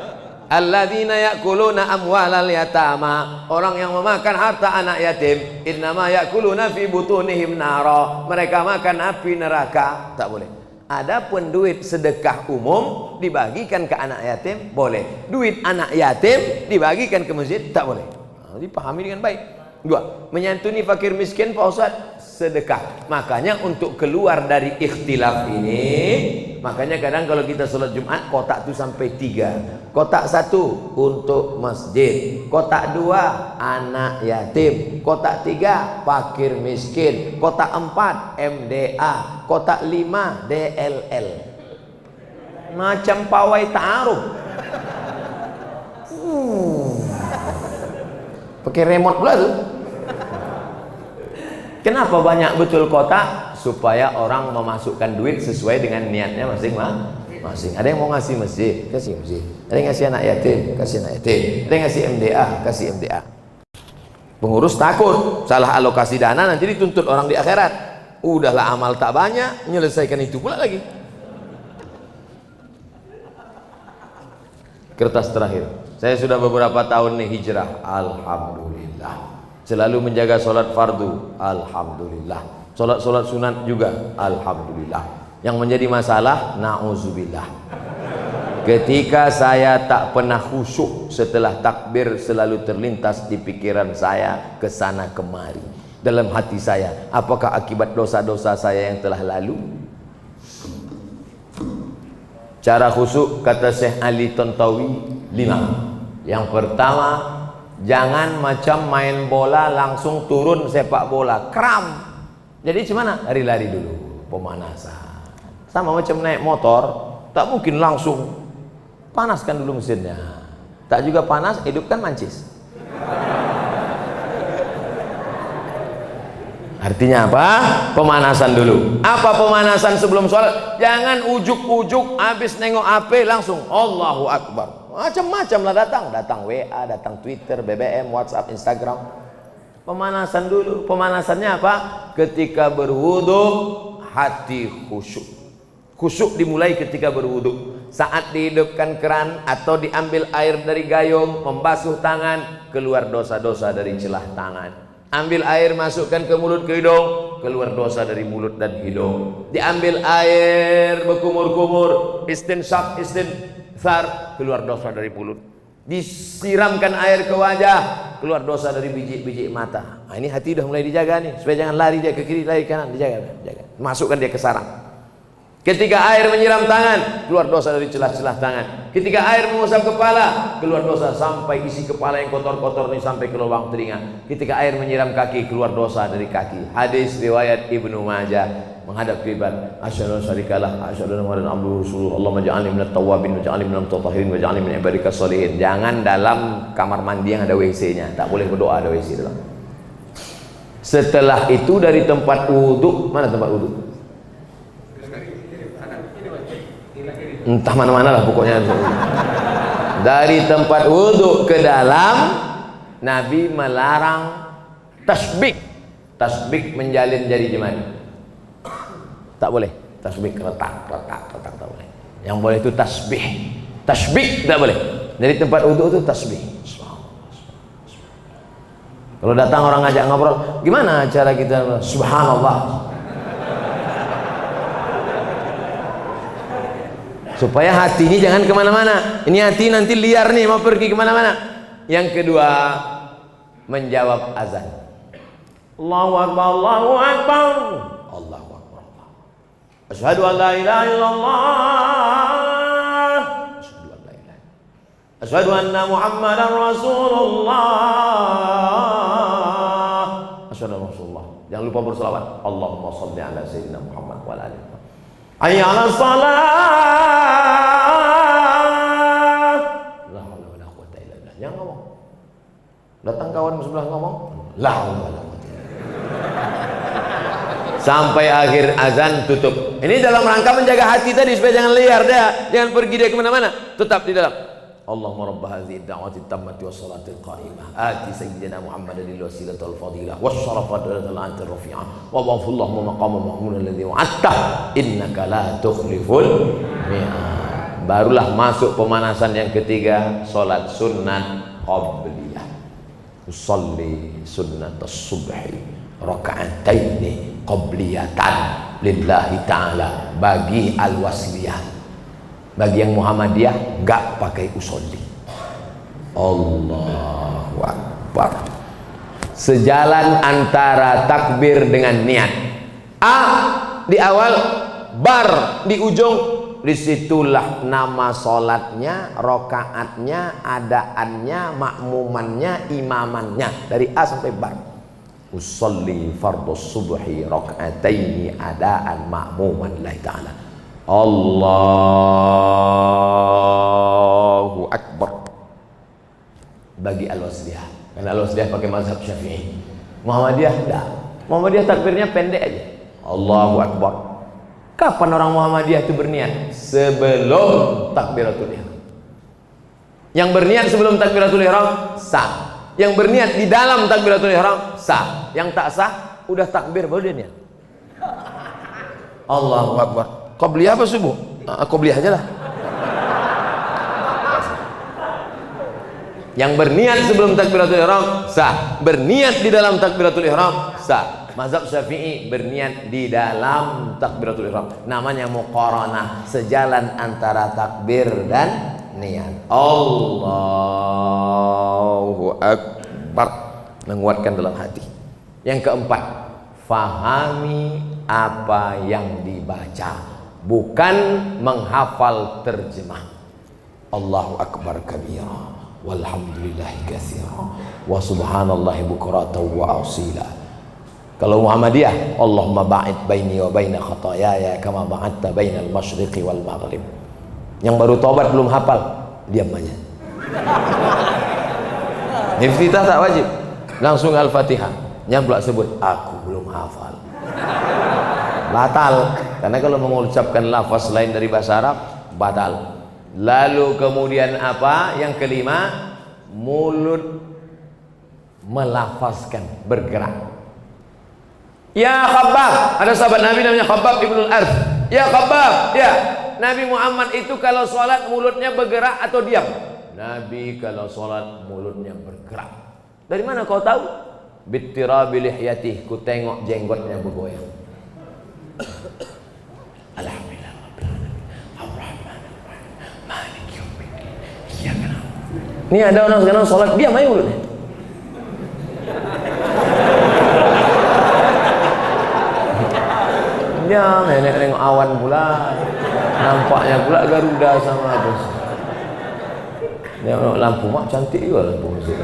Alladzina ya'kuluna amwalal yatama, orang yang memakan harta anak yatim, innama ya'kuluna fi butunihim nara, mereka makan api neraka. Tak boleh. Adapun duit sedekah umum dibagikan ke anak yatim boleh. Duit anak yatim dibagikan ke masjid tak boleh. Dipahami dengan baik. 2. Menyantuni fakir miskin Pak Ustaz, sedekah. Makanya untuk keluar dari ikhtilaf ini, makanya kadang kalau kita sholat Jumat kotak itu sampai 3. Kotak 1 untuk masjid, kotak 2 anak yatim, kotak 3 fakir miskin, kotak 4 MDA, kotak 5 DLL. Macam pawai ta'aruf. Pakai remote pula tuh. Kenapa banyak betul kotak? Supaya orang memasukkan duit sesuai dengan niatnya masing-masing. Ada yang mau ngasih masjid, kasih masjid. Ada yang ngasih anak yatim, kasih anak yatim. Ada yang ngasih MDA, kasih MDA. Pengurus takut salah alokasi dana nanti dituntut orang di akhirat. Udahlah amal tak banyak, menyelesaikan itu pula lagi. Kertas terakhir. Saya sudah beberapa tahun nih hijrah, alhamdulillah. Selalu menjaga sholat fardu, alhamdulillah. Sholat sunat juga, alhamdulillah. Yang menjadi masalah, na'udzubillah. Ketika saya tak pernah khusyuk setelah takbir, selalu terlintas di pikiran saya kesana kemari. Dalam hati saya, apakah akibat dosa-dosa saya yang telah lalu? Cara khusyuk kata Syekh Ali Tontowi 5. Yang pertama, jangan macam main bola langsung turun sepak bola, kram. Jadi gimana? Lari-lari dulu, pemanasan. Sama macam naik motor, tak mungkin langsung panaskan dulu mesinnya. Tak juga panas, hidupkan mancis. Artinya apa? Pemanasan dulu. Apa pemanasan sebelum sholat? Jangan ujuk-ujuk habis nengok HP langsung Allahu Akbar. Macam-macam lah datang WA, datang Twitter, BBM, WhatsApp, Instagram. Pemanasan dulu. Pemanasannya apa? Ketika berwudu hati khusyuk. Khusyuk dimulai ketika berwudu. Saat dihidupkan keran atau diambil air dari gayung, membasuh tangan, keluar dosa-dosa dari celah tangan. Ambil air, masukkan ke mulut, ke hidung, keluar dosa dari mulut dan hidung. Diambil air, berkumur-kumur, istinsyaq, istinthar, keluar dosa dari mulut. Disiramkan air ke wajah, keluar dosa dari biji-biji mata. Nah, ini hati udah mulai dijaga nih, supaya jangan lari dia ke kiri, lari ke kanan, dijaga. Masukkan dia ke sarang. Ketika air menyiram tangan, keluar dosa dari celah-celah tangan. Ketika air mengusap kepala, keluar dosa sampai isi kepala yang kotor-kotor ini sampai ke lubang telinga. Ketika air menyiram kaki, keluar dosa dari kaki. Hadis riwayat Ibnu Majah, menghadap kiblat. Asyhadu an la syarika lah, asyhadu anna Muhammadan abduhu rasuluhu. Allahumma ij'alni minat tawwabin waj'alni minal mutatahhirin waj'alni min ibadikas sholihin. Jangan dalam kamar mandi yang ada WC-nya. Tak boleh berdoa ada WC dalam. Setelah itu dari tempat wudu, mana tempat wudu? Entah mana-mana lah pokoknya. Dari tempat wudhu ke dalam, Nabi melarang tasbih. Tasbih menjalin jari jemari. Tak boleh. Tasbih retak tak boleh. Yang boleh itu tasbih. Tasbih tak boleh. Dari tempat wudhu itu tasbih. Kalau datang orang ngajak ngobrol, gimana cara kita? Subhanallah. Supaya hati ini jangan kemana-mana. Ini hati nanti liar nih, mau pergi kemana-mana. Yang kedua, menjawab azan. Allahu Akbar, Allahu Akbar, Allahu Akbar. Asyhadu an la ilaha illallah, asyhadu an la ilaha, asyhadu anna Muhammadan Rasulullah, asyhadu anna Rasulullah. Jangan lupa berselawat. Allahumma shalli ala sayyidina Muhammad wa ala alihi. Hayya 'alas shalah. La haula wala quwwata illa billah. Jangan ngomong. Datang kawan sebelah ngomong, la haula wala quwwata illa billah. Sampai akhir azan tutup. Ini dalam rangka menjaga hati tadi supaya jangan liar dia, jangan pergi dia kemana-mana. Tetap di dalam. Allahumma rabb hadhihi ad-da'wati at-tammati was-salati al-qa'imah ati sayyidina Muhammadan al-wasilata wal-fadilah was-sharafa al-rafi'ah wa wafallahu maqama mahmud alladhi wa'atta innaka la tukhliful mi'ad. Barulah masuk pemanasan yang ketiga, salat sunat qabliyah. Usolli sunnat as-subhi raka'ataini qabliyatan lillahi ta'ala. Bagi al-wasliyah, bagi yang Muhammadiyah enggak pakai usolli. Allahu Akbar. Sejalan antara takbir dengan niat. A di awal, bar di ujung. Disitulah nama solatnya, rokaatnya, adaannya, makmumannya, imamannya. Dari A sampai bar. Usolli fardhu subhi raka'ataini adaan makmuman lillahi ta'ala. Allahu Akbar. Bagi al-wasliyah, karena al-wasliyah pakai mazhab Syafi'i. Muhammadiyah enggak. Muhammadiyah takbirnya pendek aja. Allahu Akbar. Kapan orang Muhammadiyah itu berniat? Sebelum takbiratul ihram. Yang berniat sebelum takbiratul ihram sah. Yang berniat di dalam takbiratul ihram sah. Yang tak sah udah takbir baru dia niat. Allahu Akbar. Qabliyah apa subuh? Qabliyah aja lah. Yang berniat sebelum takbiratul ihram sah. Berniat di dalam takbiratul ihram sah. Mazhab Syafi'i berniat di dalam takbiratul ihram. Namanya muqaranah, sejalan antara takbir dan niat. Allahu Akbar. Menguatkan dalam hati. Yang keempat, fahami apa yang dibaca, bukan menghafal terjemah. Allahu Akbar kabira walhamdulillahi katsira wa subhanallahi bukratan wa asila. Kalau Muhammadiyah, Allahumma ba'id baini wa baina khataayaya kama ba'adta bainal masyriqi wal maghrib. Yang baru tobat belum hafal, diam aja. Iftitah tak wajib, langsung Al-Fatihah. Nyamplak sebut, aku belum hafal. Batal, karena kalau mengucapkan lafaz lain dari bahasa Arab, batal. Lalu kemudian apa? Yang kelima, mulut melafazkan, bergerak. Ya Khabbab, ada sahabat Nabi namanya Khabbab ibnul Arth. Ya Khabbab, ya Nabi Muhammad itu kalau sholat mulutnya bergerak atau diam? Nabi kalau sholat mulutnya bergerak. Dari mana kau tahu? Bittirabi lihyatih, ku tengok jenggotnya bergoyang. Alhamdulillah Ar-Rahmanir-Rahim Maliki yaumiddin Iyyaka na'budu. Ini ada orang sekarang sholat diam aja mulutnya. Dia nengok awan pula, nampaknya pula Garuda sama apa. Dia lampu mak cantik juga lampu masjid.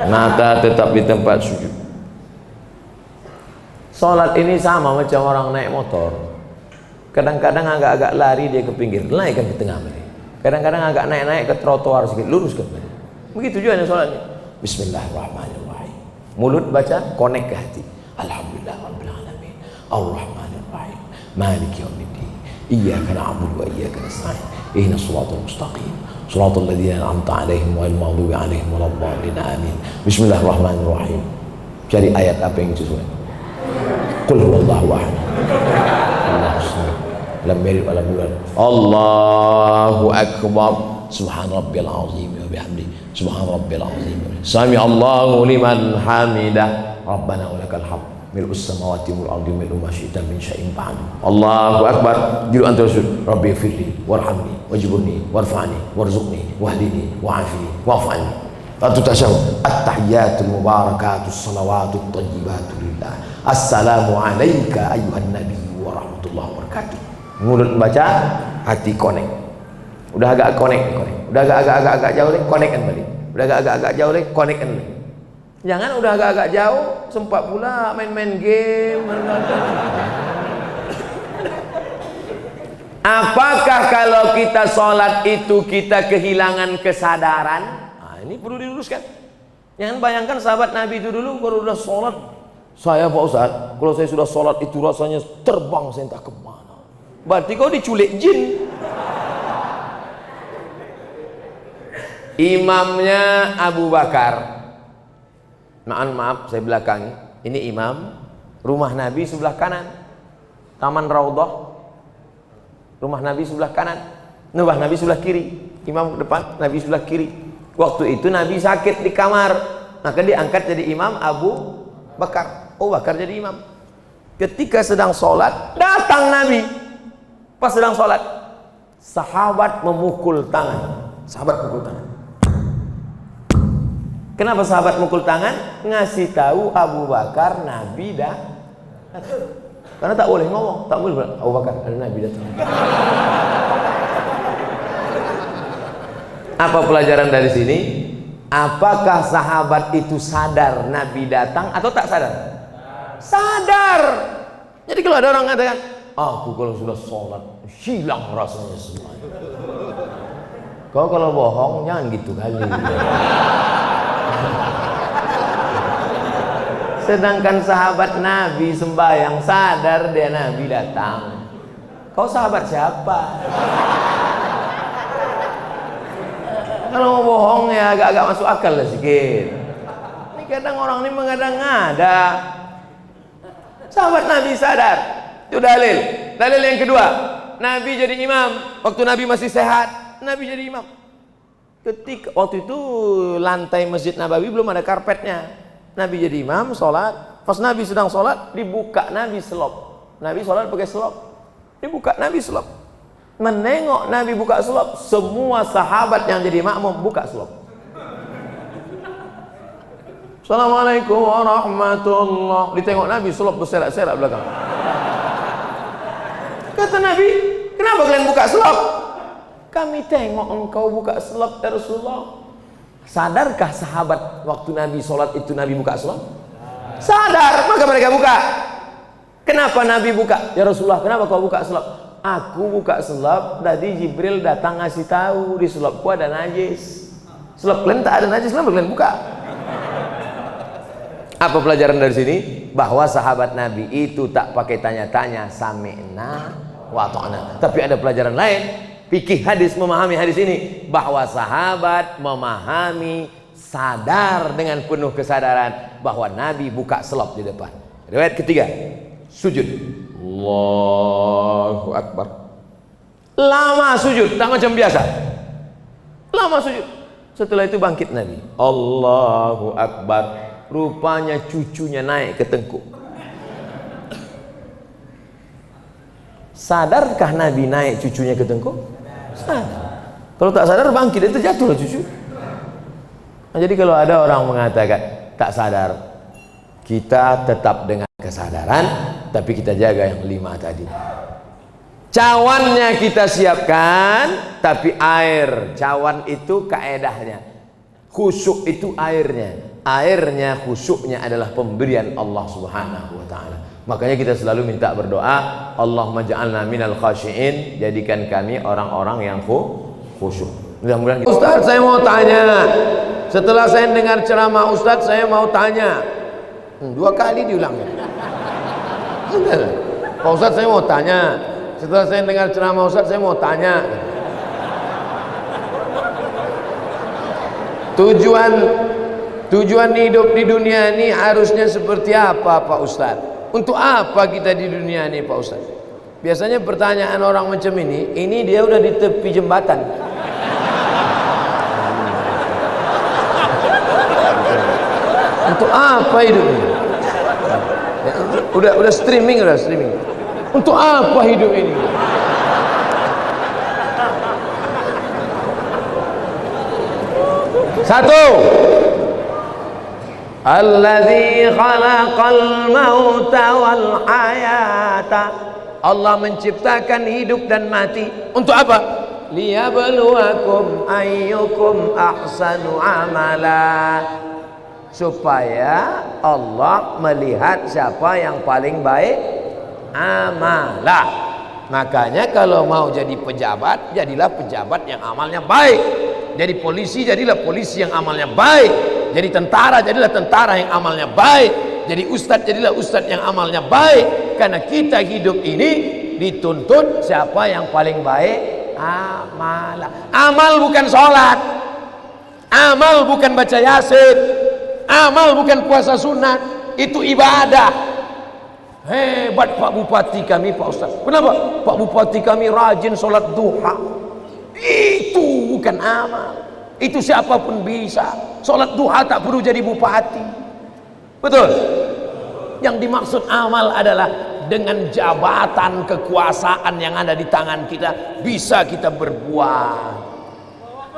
Mata tetap di tempat sujud. Salat ini sama macam orang naik motor. Kadang-kadang agak-agak lari dia ke pinggir, naikkan ke tengah balik. Kadang-kadang agak naik-naik ke trotoar sedikit, luruskan balik. Begitu juga yang salatnya. Bismillahirrahmanirrahim. Mulut baca, connect ke hati. Alhamdulillah rabbil alamin. Ar-Rahmanir-Rahim. Maliki yaumiddin. Iyyaka na'budu wa iyyaka nasta'in. Ihdinas shiratal mustaqim. Shiratal ladzina an'amta 'alaihim ghairil maghdubi 'alaihim waladdallin. Amin. Bismillahirrahmanirrahim. Cari ayat apa yang sesuai. Qul huwallahu ahad. Allahus samad. Lam yalid wa lam yulad. Allahu akbar. Subhan rabbil azim wa bihamdihi. Subhan rabbil azim. Sami Allahu liman hamidah. Rabbana wa lakal hamd. Mil'us samawati wal ardi mil'u ma syi'ta min syai'in ba'd. Allahu akbar. Juru antara sujud. Rabbi firli warhamni wajburni warfa'ni warzuqni wahdini wa'afini wa'af'ani. Satu tasyahud. At-tahiyyatul mubarakatus salawatut thayyibatu lillah. Assalamu alayka ayyuhan nabiyyu wa rahmatullahi wa barakatuh. Mulut baca, hati connect. Udah agak connect. Udah agak jauh deh, connect kan balik. Udah agak jauh deh, connect kan balik. Jangan udah agak jauh, sempat pula main-main game. Apakah kalau kita sholat itu kita kehilangan kesadaran? Nah, ini perlu diluruskan. Jangan bayangkan sahabat Nabi itu dulu kalau udah sholat, saya Pak Ustaz, kalau saya sudah sholat itu rasanya terbang saya entah kemana. Berarti kau diculik jin. Imamnya Abu Bakar. Maaf, saya belakangi. Ini imam, rumah Nabi sebelah kanan, Taman Raudhah. Rumah Nabi sebelah kanan, rumah Nabi sebelah kiri. Imam ke depan, Nabi sebelah kiri. Waktu itu Nabi sakit di kamar, maka diangkat jadi imam Abu Bakar. Abu Bakar jadi imam. Ketika sedang sholat, datang Nabi. Pas sedang sholat, sahabat memukul tangan. Sahabat memukul tangan. Kenapa sahabat mukul tangan? Ngasih tahu Abu Bakar Nabi dah. Karena tak boleh ngomong, tak boleh bilang Abu Bakar ada Nabi datang. Apa pelajaran dari sini? Apakah sahabat itu sadar Nabi datang atau tak sadar? Sadar. Jadi kalau ada orang mengatakan, aku kalau sudah sholat hilang rasanya semua. Kau kalau bohong jangan gitu kali. Sedangkan sahabat Nabi sembahyang sadar dia Nabi datang. Kau sahabat siapa? Kalau mau bohong ya agak-agak masuk akal lah sedikit. Ini kadang orang ini mengada-ngada. Sahabat Nabi sadar. Itu dalil. Dalil yang kedua, Nabi jadi imam. Waktu Nabi masih sehat, Nabi jadi imam. Ketika waktu itu lantai Masjid Nabawi belum ada karpetnya. Nabi jadi imam, sholat. Pas Nabi sedang sholat, dibuka Nabi selop. Nabi sholat pakai selop. Dibuka Nabi selop. Menengok Nabi buka selop, semua sahabat yang jadi makmum buka selop. Assalamualaikum warahmatullahi. Ditengok Nabi selop berserak-serak belakang. Kata Nabi, kenapa kalian buka selop? Kami tengok engkau buka selop ya Rasulullah. Sadarkah sahabat waktu Nabi sholat itu Nabi buka selop? Sadar, maka mereka buka. Kenapa Nabi buka? Ya Rasulullah, kenapa kau buka selop? Aku buka selop, tadi Jibril datang ngasih tahu di selopku ada najis. Selop kalian tak ada najis, kenapa kalian buka? Apa pelajaran dari sini? Bahwa sahabat Nabi itu tak pakai tanya-tanya, sami'na wa ta'na. Tapi ada pelajaran lain, fikih hadis, memahami hadis ini, bahwa sahabat memahami, sadar dengan penuh kesadaran bahwa Nabi buka selop di depan. Riwayat ketiga, sujud. Allahu Akbar. Lama sujud, tak macam biasa. Lama sujud. Setelah itu bangkit Nabi. Allahu Akbar. Rupanya cucunya naik ke tengkuk. Sadarkah Nabi naik cucunya ke tengkuk? Sadar. Kalau tak sadar bangkit, itu jatuhlah cucu. Nah, jadi kalau ada orang mengatakan tak sadar, kita tetap dengan kesadaran, tapi kita jaga yang 5 tadi. Cawannya kita siapkan, tapi air, cawan itu kaedahnya, khusyuk itu airnya. Airnya, khusyuknya adalah pemberian Allah Subhanahu wa ta'ala. Makanya kita selalu minta berdoa, Allahumma ja'alna minal khashi'in, jadikan kami orang-orang yang khusyuk. Mudah-mudahan kita... Ustaz, saya mau tanya. Setelah saya dengar ceramah Ustaz, saya mau tanya. 2 kali diulangnya. Pak Ustaz, saya mau tanya. Setelah saya dengar ceramah Ustaz, saya mau tanya. Tujuan hidup di dunia ini harusnya seperti apa Pak Ustaz? Untuk apa kita di dunia ini Pak Ustaz? Biasanya pertanyaan orang macam ini dia udah di tepi jembatan. Untuk apa hidup ini? Udah streaming. Untuk apa hidup ini? Satu, alladzi khalaqal mauta wal hayata. Allah menciptakan hidup dan mati. Untuk apa? Liyabluwakum ayyukum ahsanu amala. Supaya Allah melihat siapa yang paling baik amalah. Makanya kalau mau jadi pejabat, jadilah pejabat yang amalnya baik. Jadi polisi, jadilah polisi yang amalnya baik. Jadi tentara, jadilah tentara yang amalnya baik. Jadi ustadz, jadilah ustadz yang amalnya baik. Karena kita hidup ini dituntut siapa yang paling baik amalah. Amal bukan sholat, amal bukan baca yasin, amal bukan puasa sunat. Itu ibadah. Hebat Pak Bupati kami Pak Ustadz. Kenapa? Pak Bupati kami rajin sholat duha. Itu bukan amal. Itu siapapun bisa. Sholat duha tak perlu jadi bupati. Betul? Yang dimaksud amal adalah dengan jabatan kekuasaan yang ada di tangan kita, bisa kita berbuat.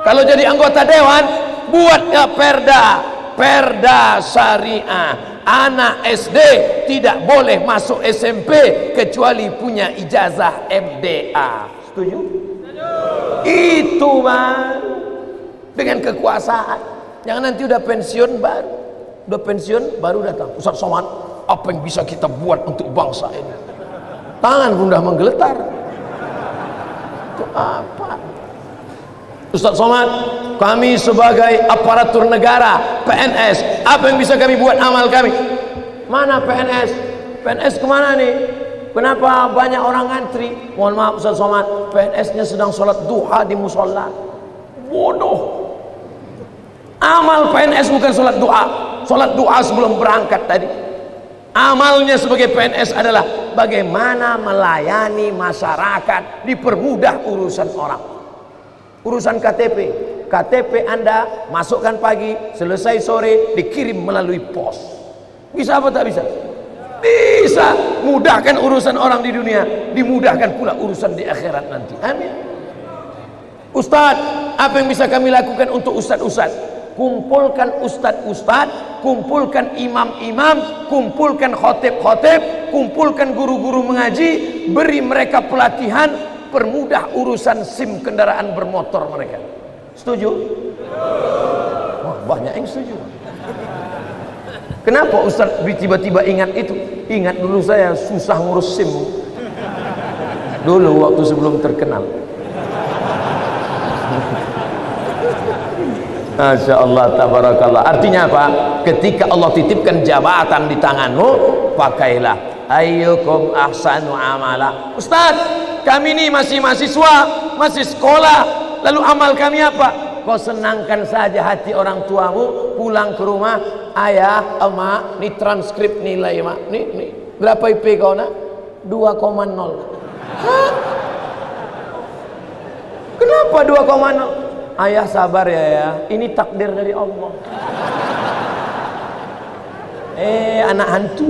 Kalau jadi anggota dewan, buatnya perda syariah. Anak SD tidak boleh masuk SMP kecuali punya ijazah MDA. Setuju? Itu Bang. Dengan kekuasaan. Jangan nanti udah pensiun baru datang. Ustaz Somad, apa yang bisa kita buat untuk bangsa ini? Tangan pun udah menggeletar. Itu apa? Ustaz Somad, kami sebagai aparatur negara, PNS, apa yang bisa kami buat amal kami? Mana PNS? PNS kemana nih? Kenapa banyak orang ngantri? Mohon maaf Ustaz Somad, PNS-nya sedang sholat duha di musola. Bodoh. Amal PNS bukan sholat duha. Sholat duha sebelum berangkat tadi. Amalnya sebagai PNS adalah bagaimana melayani masyarakat, dipermudah urusan orang. Urusan KTP Anda masukkan pagi, selesai sore, dikirim melalui pos. Bisa apa tak bisa? Bisa. Mudahkan urusan orang di dunia, dimudahkan pula urusan di akhirat nanti. Amin. Ustadz, apa yang bisa kami lakukan untuk ustadz-ustadz? Kumpulkan ustadz-ustadz, kumpulkan imam-imam, kumpulkan khotib-khotib, kumpulkan guru-guru mengaji, beri mereka pelatihan, permudah urusan SIM kendaraan bermotor mereka. Setuju? Wah, banyak yang setuju. Kenapa Ustaz tiba-tiba ingat itu? Ingat dulu saya susah ngurus SIM dulu waktu sebelum terkenal. Masya Allah, tabarakallah. Artinya apa? Ketika Allah titipkan jabatan di tanganmu, pakailah. Ayyukum ahsanu amala. Ustaz, kami ini masih mahasiswa, masih sekolah, lalu amal kami apa? Kau senangkan saja hati orang tuamu, pulang ke rumah, ayah, emak, ini transkrip nilai mak, nih, berapa IP kau nak? 2,0. Hah? Kenapa 2,0? Ayah sabar ya, ini takdir dari Allah. Anak hantu.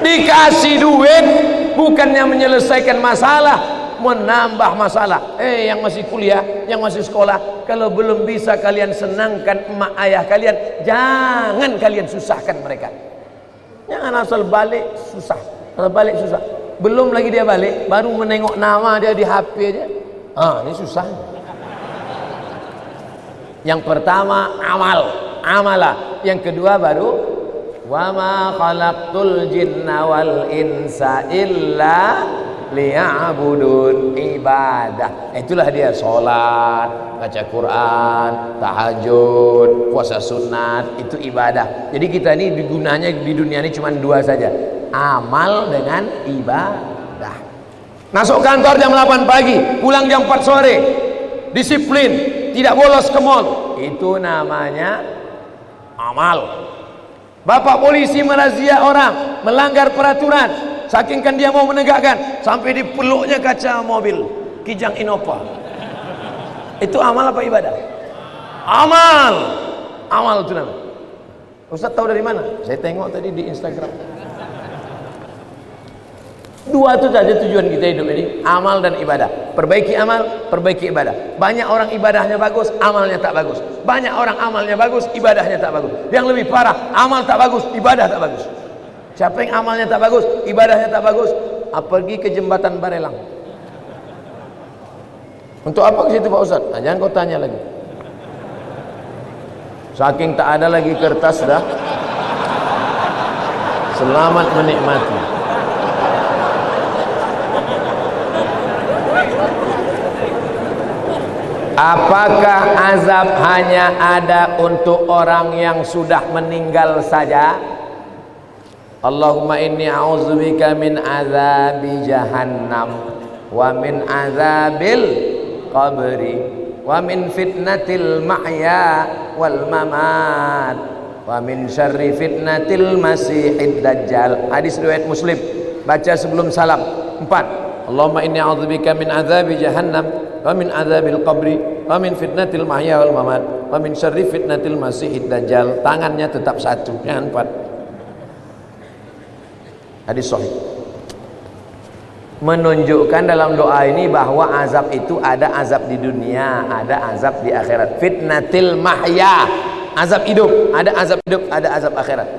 Dikasih duit bukannya menyelesaikan masalah, menambah masalah. Yang masih kuliah, yang masih sekolah, kalau belum bisa kalian senangkan emak ayah kalian, jangan kalian susahkan mereka. Jangan asal balik susah, asal balik susah. Belum lagi dia balik, baru menengok nama dia di HP aja. Ini susah. Yang pertama amalah. Yang kedua baru wa ma khalaqtul jinna wal insa illa liya'budun, ibadah. Itulah dia sholat, baca Quran, tahajud, puasa sunat, itu ibadah. Jadi kita ini gunanya di dunia ini cuma dua saja, amal dengan ibadah. Masuk kantor jam 8 pagi, pulang jam 4 sore, disiplin, tidak bolos ke mall, itu namanya amal. Bapak polisi merazia orang melanggar peraturan, saking kan dia mau menegakkan, sampai dipeluknya kaca mobil Kijang Innova. Itu amal apa ibadah? Amal itu namanya. Ustaz tahu dari mana? Saya tengok tadi di Instagram. Dua itu saja tujuan kita hidup ini, amal dan ibadah. Perbaiki amal, perbaiki ibadah. Banyak orang ibadahnya bagus, amalnya tak bagus. Banyak orang amalnya bagus, ibadahnya tak bagus. Yang lebih parah, amal tak bagus, ibadah tak bagus. Siapa yang amalnya tak bagus, ibadahnya tak bagus, pergi ke jembatan Barelang. Untuk apa ke situ Pak Ustaz? Jangan kau tanya lagi. Saking tak ada lagi kertas dah. Selamat menikmati. Apakah azab hanya ada untuk orang yang sudah meninggal saja? Allahumma inni a'udzubika min azabi jahannam wa min azabil qabri wa min fitnatil mahya wal mamat wa min syarri fitnatil masihid dajjal. Hadis riwayat Muslim, baca sebelum salam 4. Allahumma inni a'udzubika min azabi jahannam wa min azabil qabri wa min fitnatil mahya wal mamat wa min syarri fitnatil masihid dajjal. Tangannya tetap satu, jangan 4. Hadis sahih. Menunjukkan dalam doa ini bahwa azab itu ada azab di dunia, ada azab di akhirat. Fitnatil mahya, azab hidup, ada azab hidup, ada azab akhirat.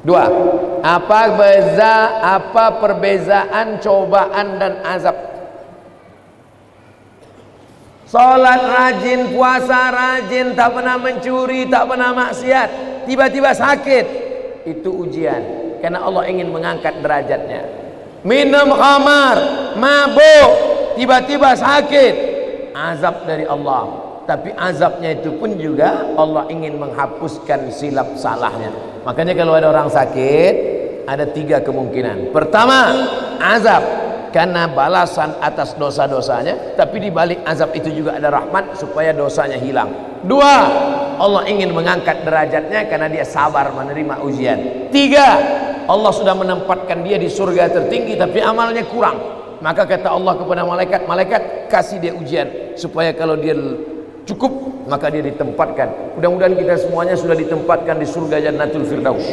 2. Apa perbezaan cobaan dan azab? Salat rajin, puasa rajin, tak pernah mencuri, tak pernah maksiat, tiba-tiba sakit, itu ujian, karena Allah ingin mengangkat derajatnya. Minum khamar, mabuk, tiba-tiba sakit, azab dari Allah. Tapi azabnya itu pun juga Allah ingin menghapuskan silap salahnya. Makanya kalau ada orang sakit, ada 3 kemungkinan. Pertama, azab karena balasan atas dosa-dosanya, tapi di balik azab itu juga ada rahmat supaya dosanya hilang. 2, Allah ingin mengangkat derajatnya karena dia sabar menerima ujian. 3, Allah sudah menempatkan dia di surga tertinggi tapi amalnya kurang, maka kata Allah kepada malaikat, kasih dia ujian supaya kalau dia cukup maka dia ditempatkan. Mudah-mudahan kita semuanya sudah ditempatkan di surga Jannatul Firdaus.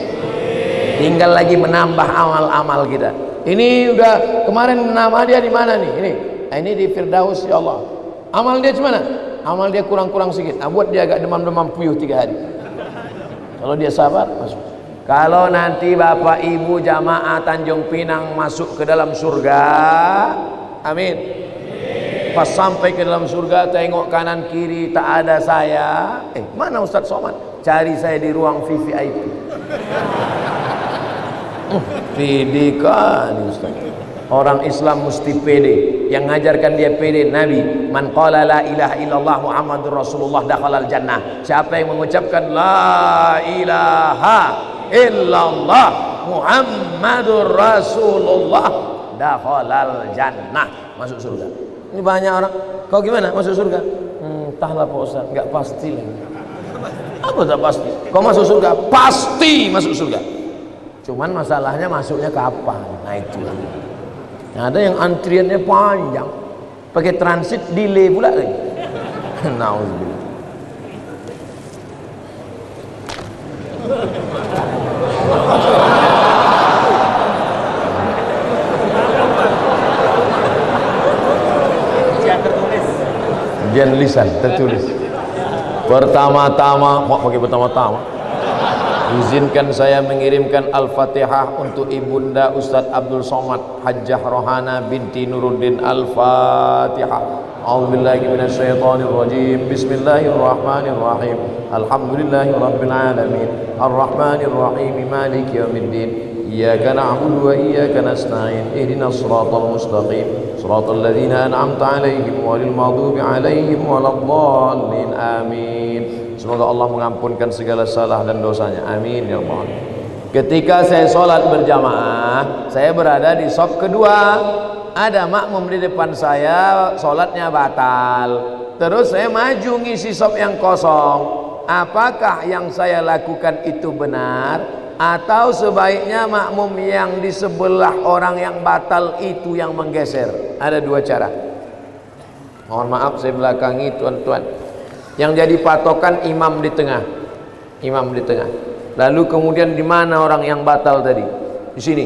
Tinggal lagi menambah amal-amal kita. Ini udah kemarin nama dia di mana nih? Ini di Firdaus ya Allah. Amal dia gimana? Amal dia kurang-kurang sedikit. Buat dia agak demam-demam puyuh 3 hari. Kalau dia sabar masuk. Kalau nanti Bapak Ibu jamaah Tanjung Pinang masuk ke dalam surga, amin. Pas sampai ke dalam surga, tengok kanan kiri tak ada saya. Mana Ustaz Somad? Cari saya di ruang VVIP. Pede kan Ustaz. Orang Islam mesti pede. Yang ngajarkan dia pede Nabi, man qala la ilaha illallah Muhammadur Rasulullah dakhalal jannah. Siapa yang mengucapkan la ilaha illallah Muhammadur Rasulullah dakhalal jannah, masuk surga. Ini banyak orang, kau gimana masuk surga? Entahlah Pak Ustaz, enggak pasti lah. Apa tak pasti? Kau masuk surga, pasti masuk surga. Cuman masalahnya masuknya kapan? Nah itulah. Nah, ada yang antriannya panjang, pakai transit delay pula lagi. Nauzubillah. Ujian lisan tertulis. Pertama-tama, kok pakai pertama-tama? Izinkan saya mengirimkan Al-Fatihah untuk Ibunda Ustadz Abdul Somad Hajjah Rohana binti Nuruddin. Al-Fatihah. A'udzubillahi minasyaitonirrajim. Bismillahirrahmanirrahim. Alhamdulillahirabbil alamin. Arrahmanirrahim. Maliki yaumiddin. Iyyaka na'budu wa iyyaka nasta'in. Ihdinas siratal mustaqim. Siratal ladzina an'amta 'alaihim ghairil maghdubi 'alaihim waladdallin. Amin. Semoga Allah mengampunkan segala salah dan dosanya. Amin ya Allah. Ketika saya sholat berjamaah, saya berada di saf kedua. Ada makmum di depan saya, sholatnya batal. Terus saya maju ngisi saf yang kosong. Apakah yang saya lakukan itu benar? Atau sebaiknya makmum yang di sebelah orang yang batal itu yang menggeser? Ada dua cara. Mohon maaf saya belakangi tuan-tuan. Yang jadi patokan imam di tengah. Imam di tengah. Lalu kemudian di mana orang yang batal tadi? Di sini.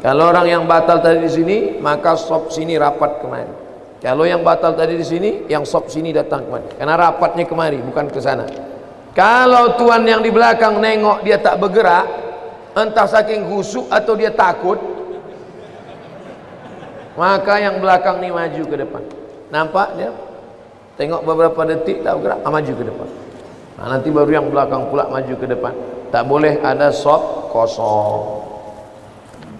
Kalau orang yang batal tadi di sini, maka sop sini rapat kemari. Kalau yang batal tadi di sini, yang sop sini datang kemari. Karena rapatnya kemari, bukan ke sana. Kalau tuan yang di belakang nengok dia tak bergerak, entah saking khusyuk atau dia takut, maka yang belakang ni maju ke depan. Nampak dia? Tengok beberapa detik tak bergerak, maju ke depan. Nah, nanti baru yang belakang pula maju ke depan. Tak boleh ada sop kosong.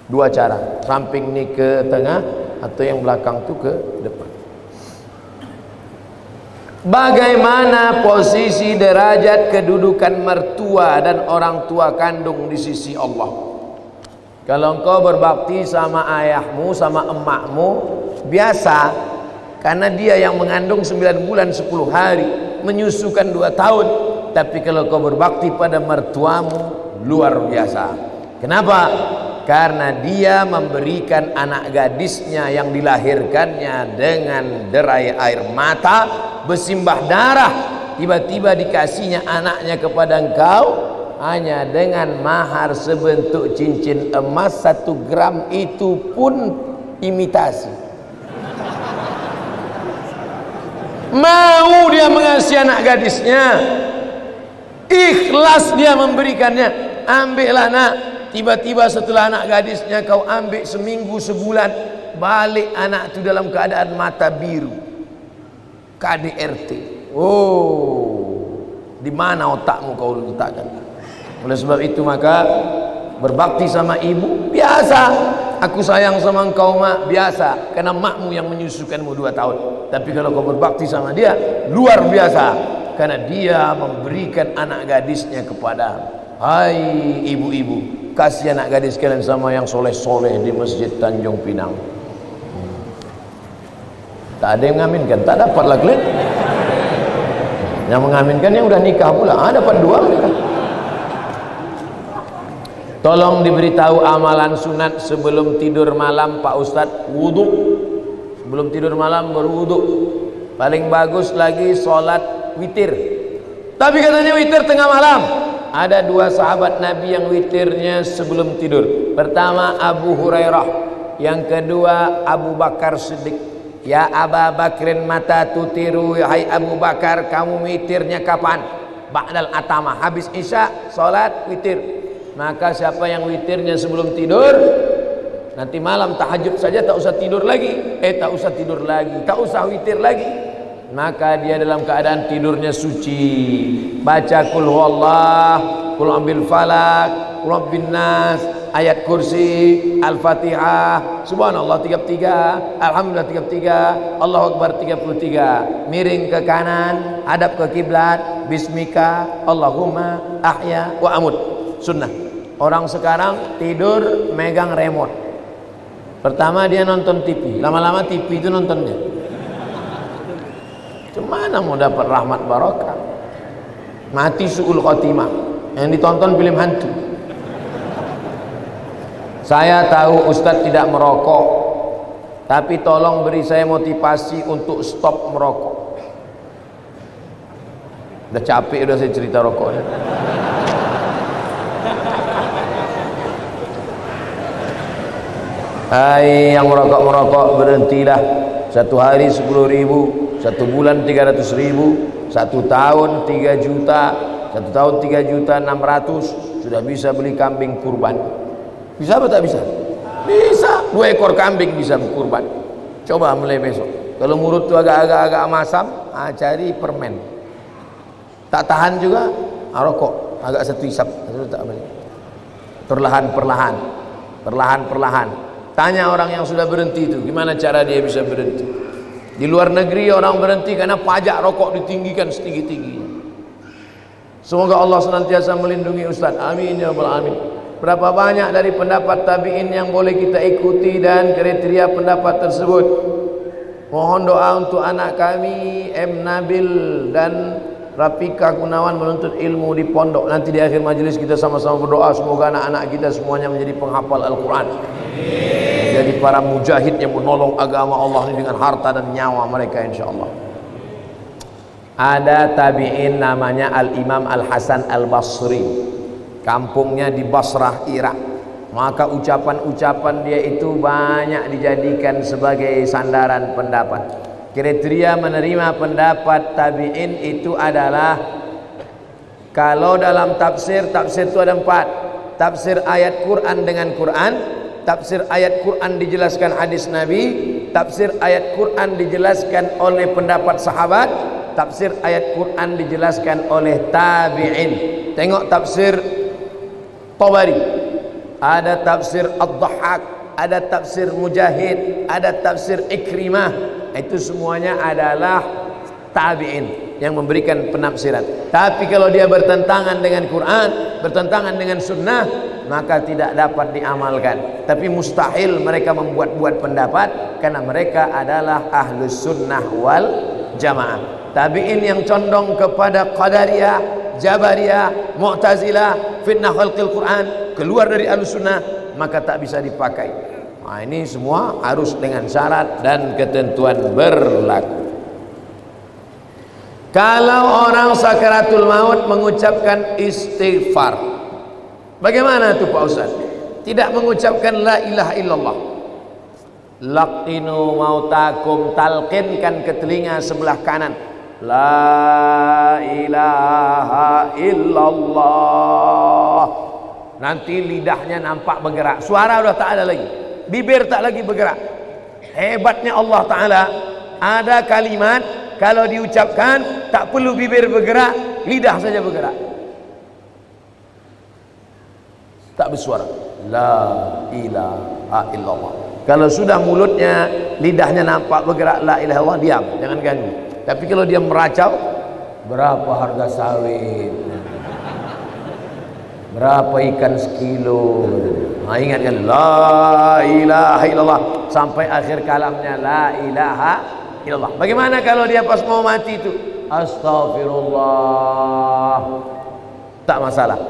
Dua cara, samping ni ke tengah atau yang belakang tu ke depan. Bagaimana posisi derajat kedudukan mertua dan orang tua kandung di sisi Allah? Kalau engkau berbakti sama ayahmu, sama emakmu, biasa. Karena dia yang mengandung 9 bulan 10 hari, menyusukan 2 tahun. Tapi kalau kau berbakti pada mertuamu, luar biasa. Kenapa? Karena dia memberikan anak gadisnya yang dilahirkannya dengan derai air mata, bersimbah darah, tiba-tiba dikasihnya anaknya kepada engkau hanya dengan mahar sebentuk cincin emas 1 gram, itu pun imitasi. Mau dia mengasihi anak gadisnya, ikhlas dia memberikannya. Ambillah nak. Tiba-tiba setelah anak gadisnya kau ambil seminggu sebulan, balik anak itu dalam keadaan mata biru, KDRT. Di mana otakmu kau letakkan? Oleh sebab itu maka berbakti sama ibu biasa. Aku sayang sama engkau mak, biasa. Karena makmu yang menyusukanmu 2 tahun. Tapi kalau kau berbakti sama dia, luar biasa. Karena dia memberikan anak gadisnya kepada. Hai ibu-ibu, kasih anak gadis kalian sama yang soleh-soleh di Masjid Tanjung Pinang. Tak ada yang mengaminkan, tak dapat lah kalian. Yang mengaminkan yang udah nikah pula, dapat 2 nikah. Tolong diberitahu amalan sunat sebelum tidur malam Pak Ustadz. Wudhu. Sebelum tidur malam berwudhu. Paling bagus lagi sholat witir. Tapi katanya witir tengah malam. Ada 2 sahabat Nabi yang witirnya sebelum tidur. Pertama Abu Hurairah, yang kedua Abu Bakar Siddiq. Ya Aba Bakrin mata tutiru, hai Abu Bakar, kamu witirnya kapan? Ba'dal atama, habis isya sholat witir. Maka siapa yang witirnya sebelum tidur, Nanti malam tahajud saja tak usah tidur lagi. Tak usah tidur lagi, tak usah witir lagi. Maka dia dalam keadaan tidurnya suci. Baca kul huwallah, kul ambil falak, kul rabbin nas, ayat kursi, al-fatihah, subhanallah 33, alhamdulillah 33, Allahu akbar 33. Miring ke kanan, hadap ke kiblat, bismika Allahumma ahya wa amut. Sunnah. Orang sekarang tidur megang remote. Pertama dia nonton TV, lama-lama TV itu nontonnya. Cemana mau dapat rahmat barokah? Mati su'ul khotimah. Yang ditonton film hantu. Saya tahu Ustadz tidak merokok, tapi tolong beri saya motivasi untuk stop merokok. Udah capek udah saya cerita rokoknya. Hai yang merokok berhentilah. Satu hari 10.000, satu bulan 300.000, satu tahun 3 juta, satu tahun 3.600.000 sudah bisa beli kambing kurban. Bisa apa tak bisa? Bisa. 2 ekor kambing bisa kurban. Coba mulai besok. Kalau mulut tu agak masam, cari permen. Tak tahan juga, rokok agak satu isap, tak boleh. Perlahan. Tanya orang yang sudah berhenti itu, gimana cara dia bisa berhenti? Di luar negeri orang berhenti karena pajak rokok ditinggikan setinggi-tingginya. Semoga Allah senantiasa melindungi Ustaz. Amin ya rabbal alamin. Berapa banyak dari pendapat tabi'in yang boleh kita ikuti dan kriteria pendapat tersebut. Mohon doa untuk anak kami M. Nabil dan Rafika Gunawan menuntut ilmu di pondok. Nanti di akhir majelis kita sama-sama berdoa semoga anak-anak kita semuanya menjadi penghafal Al-Quran, jadi para mujahid yang menolong agama Allah ini dengan harta dan nyawa mereka insyaallah. Ada tabi'in namanya Al-Imam Al-Hasan Al-Basri, kampungnya di Basrah, Irak. Maka ucapan-ucapan dia itu banyak dijadikan sebagai sandaran pendapat. Kriteria menerima pendapat tabi'in itu adalah, kalau dalam tafsir itu ada 4. Tafsir ayat Quran dengan Quran, tafsir ayat Quran dijelaskan hadis Nabi, tafsir ayat Quran dijelaskan oleh pendapat sahabat, tafsir ayat Quran dijelaskan oleh tabi'in. Tengok tafsir Tabari, ada tafsir Ad-Dhahhak, ada tafsir Mujahid, ada tafsir Ikrimah. Itu semuanya adalah tabi'in yang memberikan penafsiran. Tapi kalau dia bertentangan dengan Quran, bertentangan dengan sunnah, maka tidak dapat diamalkan. Tapi mustahil mereka membuat-buat pendapat, karena mereka adalah ahlus sunnah wal jamaah. Tabi'in yang condong kepada Qadariyah, Jabariyah, Mu'tazilah, fitnah khalqil Quran, keluar dari ahlus sunnah, maka tak bisa dipakai. Nah, ini semua harus dengan syarat dan ketentuan berlaku. Kalau orang sakaratul maut mengucapkan istighfar, bagaimana itu Pak Ustaz? Tidak mengucapkan la ilaha illallah. Laqinu mautakum, talqinkan ke telinga sebelah kanan, la ilaha illallah. Nanti lidahnya nampak bergerak, suara udah tak ada lagi, bibir tak lagi bergerak. Hebatnya Allah Ta'ala, ada kalimat kalau diucapkan tak perlu bibir bergerak, lidah saja bergerak, tak bersuara, la ilaha illallah. Kalau sudah mulutnya, lidahnya nampak bergerak la ilaha illallah, diam, jangan ganggu. Tapi kalau dia meracau, berapa harga sawit, berapa ikan sekilo, nah, ingatkan la ilaha illallah sampai akhir kalamnya, la ilaha illallah. Bagaimana kalau dia pas mau mati itu astaghfirullah, tak masalah,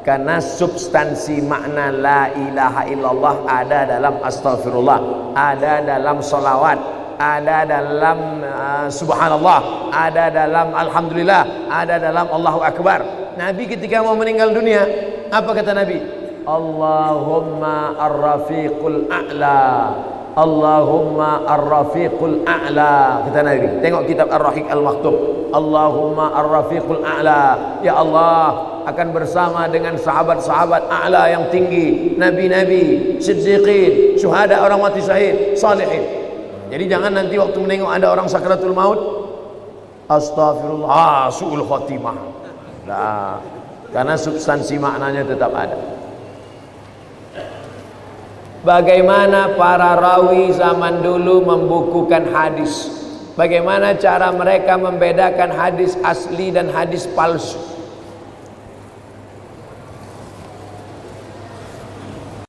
karena substansi makna la ilaha illallah ada dalam astaghfirullah, ada dalam salawat, ada dalam subhanallah, ada dalam alhamdulillah, ada dalam Allahu Akbar. Nabi ketika mau meninggal dunia, apa kata Nabi? Allahumma ar-rafiqul a'la Allahumma ar-rafiqul a'la. Kata Nabi, tengok kitab Ar-Rahiq Al-Maktub. Allahumma ar-rafiqul a'la. Ya Allah, akan bersama dengan sahabat-sahabat a'la yang tinggi, nabi-nabi, siddiqin, syuhada, orang mati syahid, salihin. Jadi jangan nanti waktu menengok ada orang sakratul maut, astagfirullah, su'ul khotimah. Nah, karena substansi maknanya tetap ada. Bagaimana para rawi zaman dulu membukukan hadis? Bagaimana cara mereka membedakan hadis asli dan hadis palsu?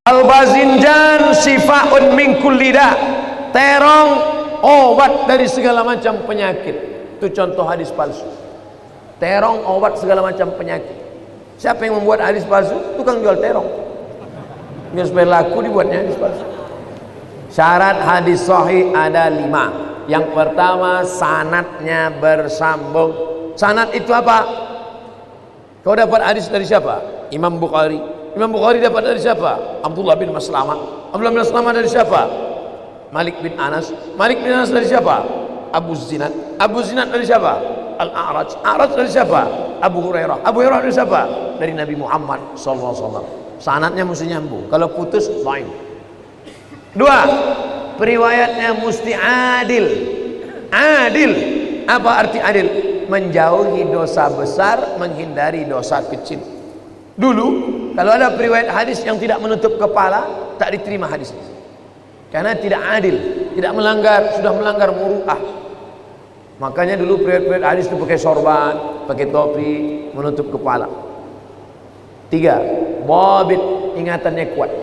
Al-bazinjan sifaun min kulli da. Terong obat dari segala macam penyakit. Itu contoh hadis palsu. Terong obat segala macam penyakit. Siapa yang membuat hadis palsu? Tukang jual terong. Biar supaya laku dibuatnya hadis palsu. Syarat hadis sahih ada 5. Yang pertama, sanadnya bersambung. Sanad itu apa? Kau dapat hadis dari siapa? Imam Bukhari. Imam Bukhari dapat dari siapa? Abdullah bin Maslamah. Abdullah bin Maslamah dari siapa? Malik bin Anas. Malik bin Anas dari siapa? Abu Zinad. Abu Zinad dari siapa? Al-A'raj. A'raj dari siapa? Abu Hurairah. Abu Hurairah dari siapa? Dari Nabi Muhammad SAW. Sanadnya mesti nyambung. Kalau putus, lain. 2. Periwayatnya mesti adil. Adil. Apa arti adil? Menjauhi dosa besar, menghindari dosa kecil. Dulu, kalau ada periwayat hadis yang tidak menutup kepala, tak diterima hadisnya. Karena tidak adil, tidak melanggar, sudah melanggar muru'ah. Makanya dulu periwayat hadis itu pakai sorban, pakai topi, menutup kepala. 3. Babit, ingatannya kuat.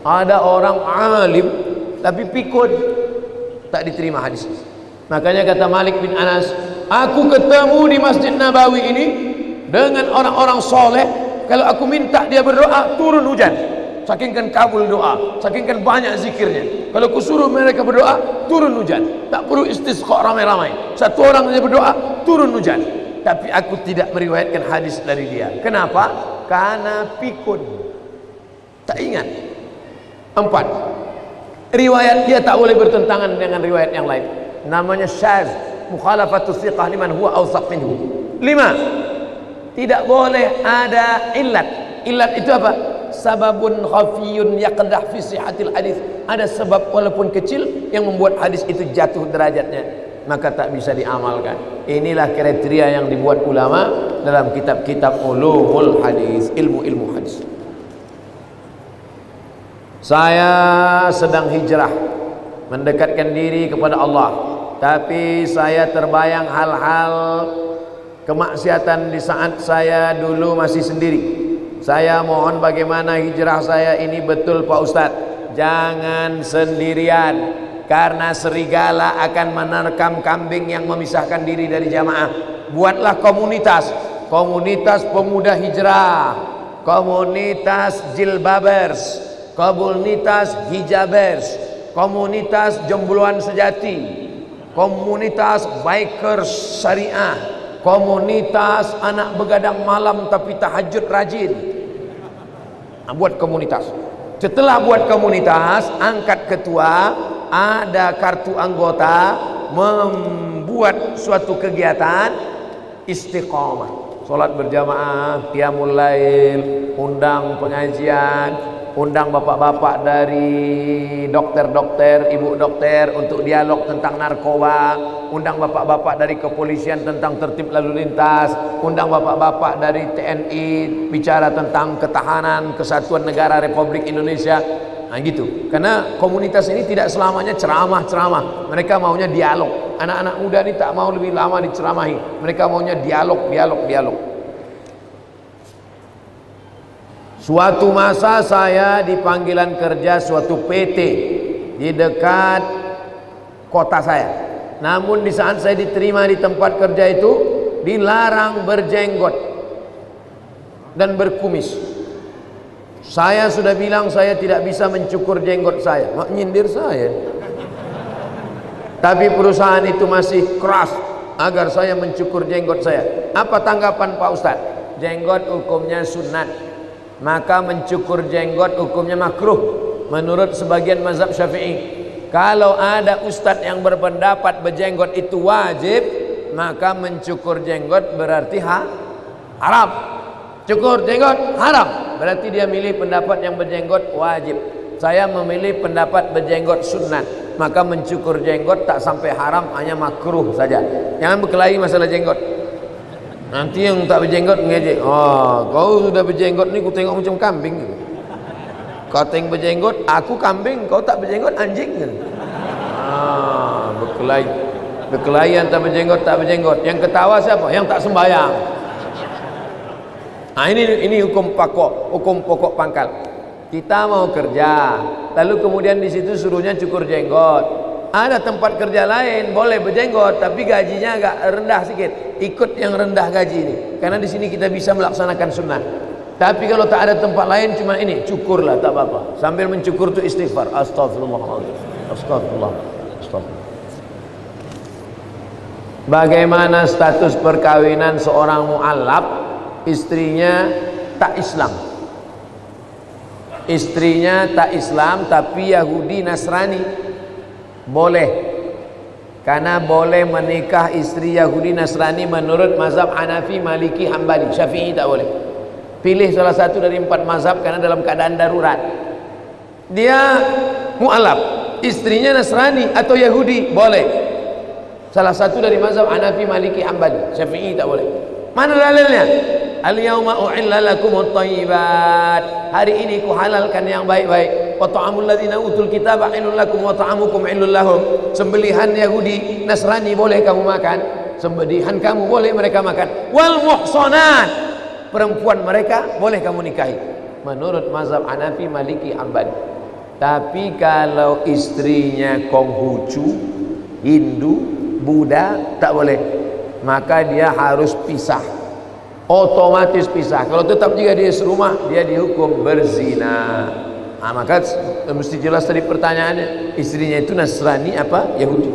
Ada orang alim tapi pikun, tak diterima hadis. Makanya kata Malik bin Anas, aku ketemu di Masjid Nabawi ini dengan orang-orang soleh. Kalau aku minta dia berdoa, turun hujan. Saking kan kabul doa, saking kan banyak zikirnya. Kalau aku suruh mereka berdoa, turun hujan. Tak perlu istisqa ramai-ramai. Satu orang saja berdoa, turun hujan. Tapi aku tidak meriwayatkan hadis dari dia. Kenapa? Karena pikun, tak ingat. 4. Riwayat dia tak boleh bertentangan dengan riwayat yang lain. Namanya syaz, mukhalafatus thiqah liman huwa awsaq minhu. 5. Tidak boleh ada illat. Illat itu apa? Sababun khafiyun yaqdah fi sihhatil hadis. Ada sebab walaupun kecil yang membuat hadis itu jatuh derajatnya, maka tak bisa diamalkan. Inilah kriteria yang dibuat ulama dalam kitab-kitab ulumul hadis, ilmu-ilmu hadis. Saya sedang hijrah, mendekatkan diri kepada Allah, tapi saya terbayang hal-hal kemaksiatan di saat saya dulu masih sendiri. Saya mohon bagaimana hijrah saya ini betul Pak Ustadz. Jangan sendirian, karena serigala akan menerkam kambing yang memisahkan diri dari jamaah. Buatlah komunitas, komunitas pemuda hijrah, komunitas jilbabers, komunitas hijabers, komunitas jombloan sejati, komunitas bikers syariah, komunitas anak begadang malam tapi tahajud rajin. Buat komunitas. Setelah buat komunitas, angkat ketua, ada kartu anggota, membuat suatu kegiatan istiqomah, sholat berjamaah, qiyamul lail, undang pengajian, undang bapak-bapak dari dokter-dokter, ibu dokter untuk dialog tentang narkoba, undang bapak-bapak dari kepolisian tentang tertib lalu lintas, undang bapak-bapak dari TNI bicara tentang ketahanan kesatuan negara Republik Indonesia. Nah gitu. Karena komunitas ini tidak selamanya ceramah-ceramah. Mereka maunya dialog. Anak-anak muda ini tak mau lebih lama diceramahi. Mereka maunya dialog. Suatu masa saya di panggilan kerja suatu PT di dekat kota saya. Namun di saat saya diterima di tempat kerja itu, dilarang berjenggot dan berkumis. Saya sudah bilang saya tidak bisa mencukur jenggot saya. Mak nyindir saya. Tapi perusahaan itu masih keras agar saya mencukur jenggot saya. Apa tanggapan Pak Ustadz? Jenggot hukumnya sunat, maka mencukur jenggot hukumnya makruh menurut sebagian mazhab Syafi'i. Kalau ada ustadz yang berpendapat berjenggot itu wajib, maka mencukur jenggot berarti haram. Cukur jenggot haram, berarti dia milih pendapat yang berjenggot wajib. Saya memilih pendapat berjenggot sunnah, maka mencukur jenggot tak sampai haram, hanya makruh saja. Jangan berkelahi masalah jenggot. Nanti yang tak berjenggot ngejek, oh kau sudah berjenggot ni ku tengok macam kambing. Kau tengok berjenggot, aku kambing, kau tak berjenggot anjing. Berkelahi antara berjenggot tak berjenggot. Yang ketawa siapa? Yang tak sembahyang. Nah, ini hukum pokok pangkal. Kita mau kerja, lalu kemudian di situ suruhnya cukur jenggot. Ada tempat kerja lain boleh berjenggot, tapi gajinya agak rendah sedikit. Ikut yang rendah gaji ini, karena di sini kita bisa melaksanakan sunnah. Tapi kalau tak ada tempat lain, cuma ini cukurlah, tak apa-apa. Sambil mencukur tu istighfar, astagfirullahaladzim, astagfirullah, astagfirullah. Bagaimana status perkawinan seorang mu'allaf, istrinya tak Islam? Istrinya tak Islam tapi Yahudi Nasrani, boleh, karena boleh menikah istri Yahudi Nasrani menurut mazhab Hanafi, Maliki, Hambali. Syafi'i tak boleh. Pilih salah satu dari 4 mazhab karena dalam keadaan darurat. Dia mu'alaf, istrinya Nasrani atau Yahudi, boleh. Salah satu dari mazhab Hanafi, Maliki, Hambali. Syafi'i tak boleh. Mana dalilnya? Al-yawma uhilla lakumut thayyibat. Hari ini ku halalkan yang baik-baik. Wa ta'amul ladzina utul kitaba halal lakum wa ta'amukum halal lahum. Sembelihan Yahudi Nasrani boleh kamu makan, sembelihan kamu boleh mereka makan. Wal muhsanat, perempuan mereka boleh kamu nikahi menurut mazhab Hanafi, Maliki, Hambali. Tapi kalau istrinya Konghucu, Hindu, Buddha, tak boleh. Maka dia harus pisah, otomatis pisah. Kalau tetap juga dia serumah, dia dihukum berzina. Nah, maka mesti jelas tadi pertanyaannya, istrinya itu Nasrani apa Yahudi.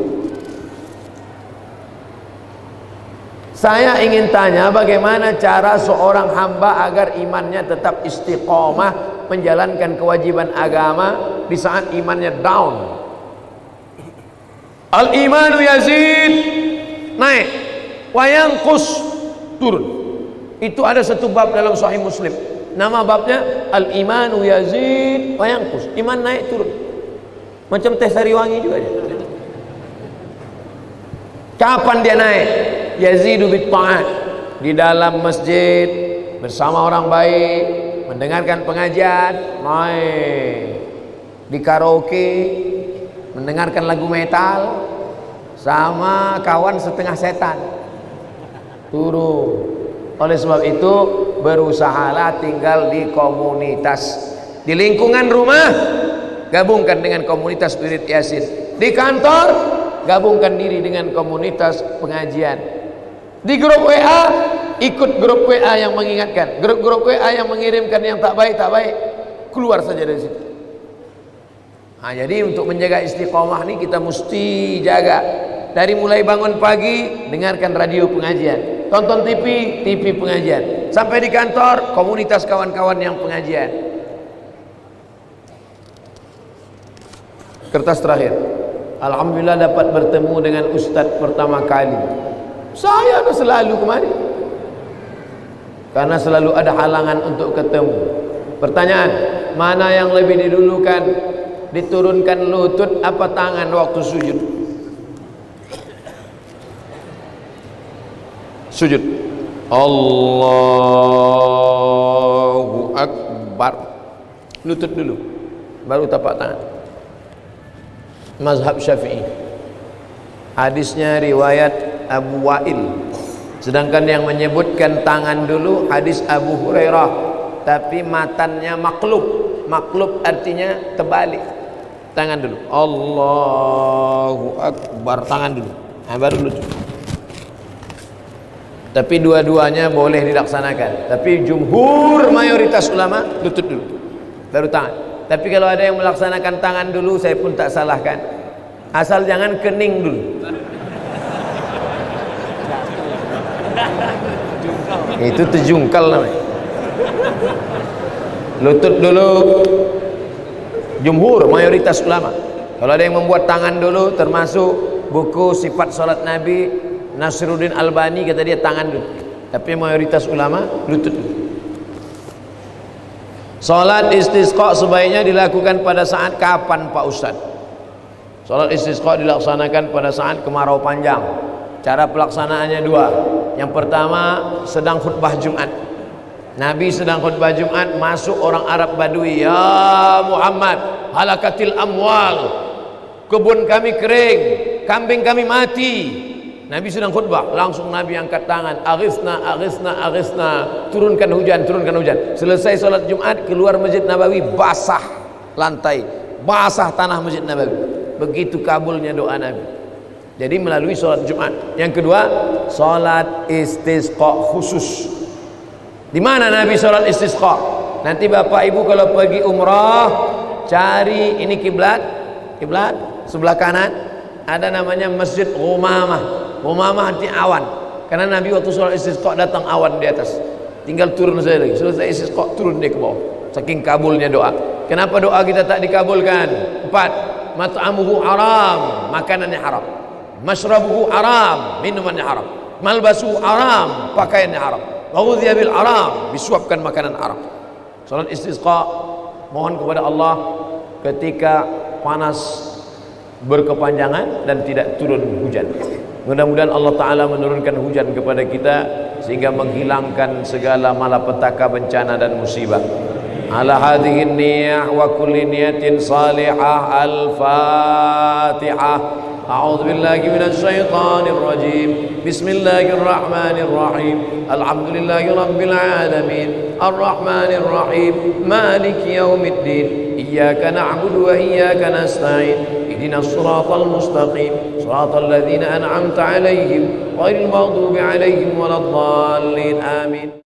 Saya ingin tanya, bagaimana cara seorang hamba agar imannya tetap istiqomah menjalankan kewajiban agama di saat imannya down. Al-imanu yazid, naik, wa yanqus, turun. Itu ada satu bab dalam Sahih Muslim. Nama babnya Al-imanu yazid wa yanqus. Iman naik turun. Macam teh sariwangi juga dia. Kapan dia naik? Yazidu bit ta'at. Di dalam masjid bersama orang baik, mendengarkan pengajian, naik. Di karaoke mendengarkan lagu metal sama kawan setengah setan, turun. Oleh sebab itu berusahalah tinggal di komunitas. Di lingkungan rumah gabungkan dengan komunitas wirid yasin. Di kantor gabungkan diri dengan komunitas pengajian. Di grup WA ikut grup WA yang mengingatkan, grup WA yang mengirimkan yang tak baik, keluar saja dari situ. Nah, jadi untuk menjaga istiqomah ini kita mesti jaga. Dari mulai bangun pagi dengarkan radio pengajian, tonton TV pengajian, sampai di kantor komunitas kawan-kawan yang pengajian. Kertas terakhir. Alhamdulillah dapat bertemu dengan ustadz pertama kali. Saya dah selalu kemari karena selalu ada halangan untuk ketemu. Pertanyaan, mana yang lebih didulukan? Diturunkan lutut apa tangan waktu sujud? Sujud. Allahu Akbar, lutut dulu, baru tapak tangan. Mazhab Syafi'i. Hadisnya riwayat Abu Wa'il. Sedangkan yang menyebutkan tangan dulu hadis Abu Hurairah, tapi matannya maklub. Maklub artinya terbalik. Tangan dulu. Allahu Akbar, tangan dulu. Nah, baru lutut. Tapi dua-duanya boleh dilaksanakan. Tapi jumhur mayoritas ulama lutut dulu, baru tangan. Tapi kalau ada yang melaksanakan tangan dulu, saya pun tak salahkan. Asal jangan kening dulu. Itu terjungkal namanya. Lutut dulu. Jumhur mayoritas ulama. Kalau ada yang membuat tangan dulu, termasuk buku sifat salat Nabi Nasruddin Albani, kata dia tangan dulu. Tapi mayoritas ulama lutut dulu. Salat istisqa sebaiknya dilakukan pada saat kapan Pak Ustaz? Salat istisqa dilaksanakan pada saat kemarau panjang. Cara pelaksanaannya dua. Yang pertama, sedang khutbah Jumat. Nabi sedang khutbah Jumat, masuk orang Arab Badui. Ya Muhammad, halakatil amwal. Kebun kami kering, kambing kami mati. Nabi sedang khutbah, langsung Nabi angkat tangan, aghithna, aghithna, aghithna, turunkan hujan, turunkan hujan. Selesai salat Jumat, keluar Masjid Nabawi, basah lantai, basah tanah Masjid Nabawi. Begitu kabulnya doa Nabi. Jadi melalui salat Jumat. Yang kedua, salat istisqa khusus. Di mana Nabi salat istisqa? Nanti Bapak Ibu kalau pergi umrah, cari ini kiblat sebelah kanan ada namanya Masjid Ghumamah. Ghumamah arti awan. Karena Nabi waktu salat istisqa datang awan di atas. Tinggal turun saja lagi. Selesai istisqa turun dia ke bawah. Saking kabulnya doa. Kenapa doa kita tak dikabulkan? 4. Mat'amuhu haram, makanannya haram. Mashrabuhu haram, minumannya haram. Malbasuhu haram, pakaiannya haram. Wa ghudhiya bil haram, disuapkan makanan haram. Salat istisqa mohon kepada Allah ketika panas berkepanjangan dan tidak turun hujan. Mudah-mudahan Allah Ta'ala menurunkan hujan kepada kita sehingga menghilangkan segala malapetaka, bencana dan musibah. Ala hadhihi niyah wa kulli niyatin salihah. Al-Fatihah. A'udzu billahi minasy syaithanir rajim. Bismillahirrahmanir rahim. Alhamdulillahi rabbil alamin. Arrahmanir rahim. Maliki yaumiddin. Iyyaka na'budu wa iyyaka nasta'in. اهدنا الصراط المستقيم صراط الذين أنعمت عليهم غير المغضوب عليهم ولا الضالين آمين.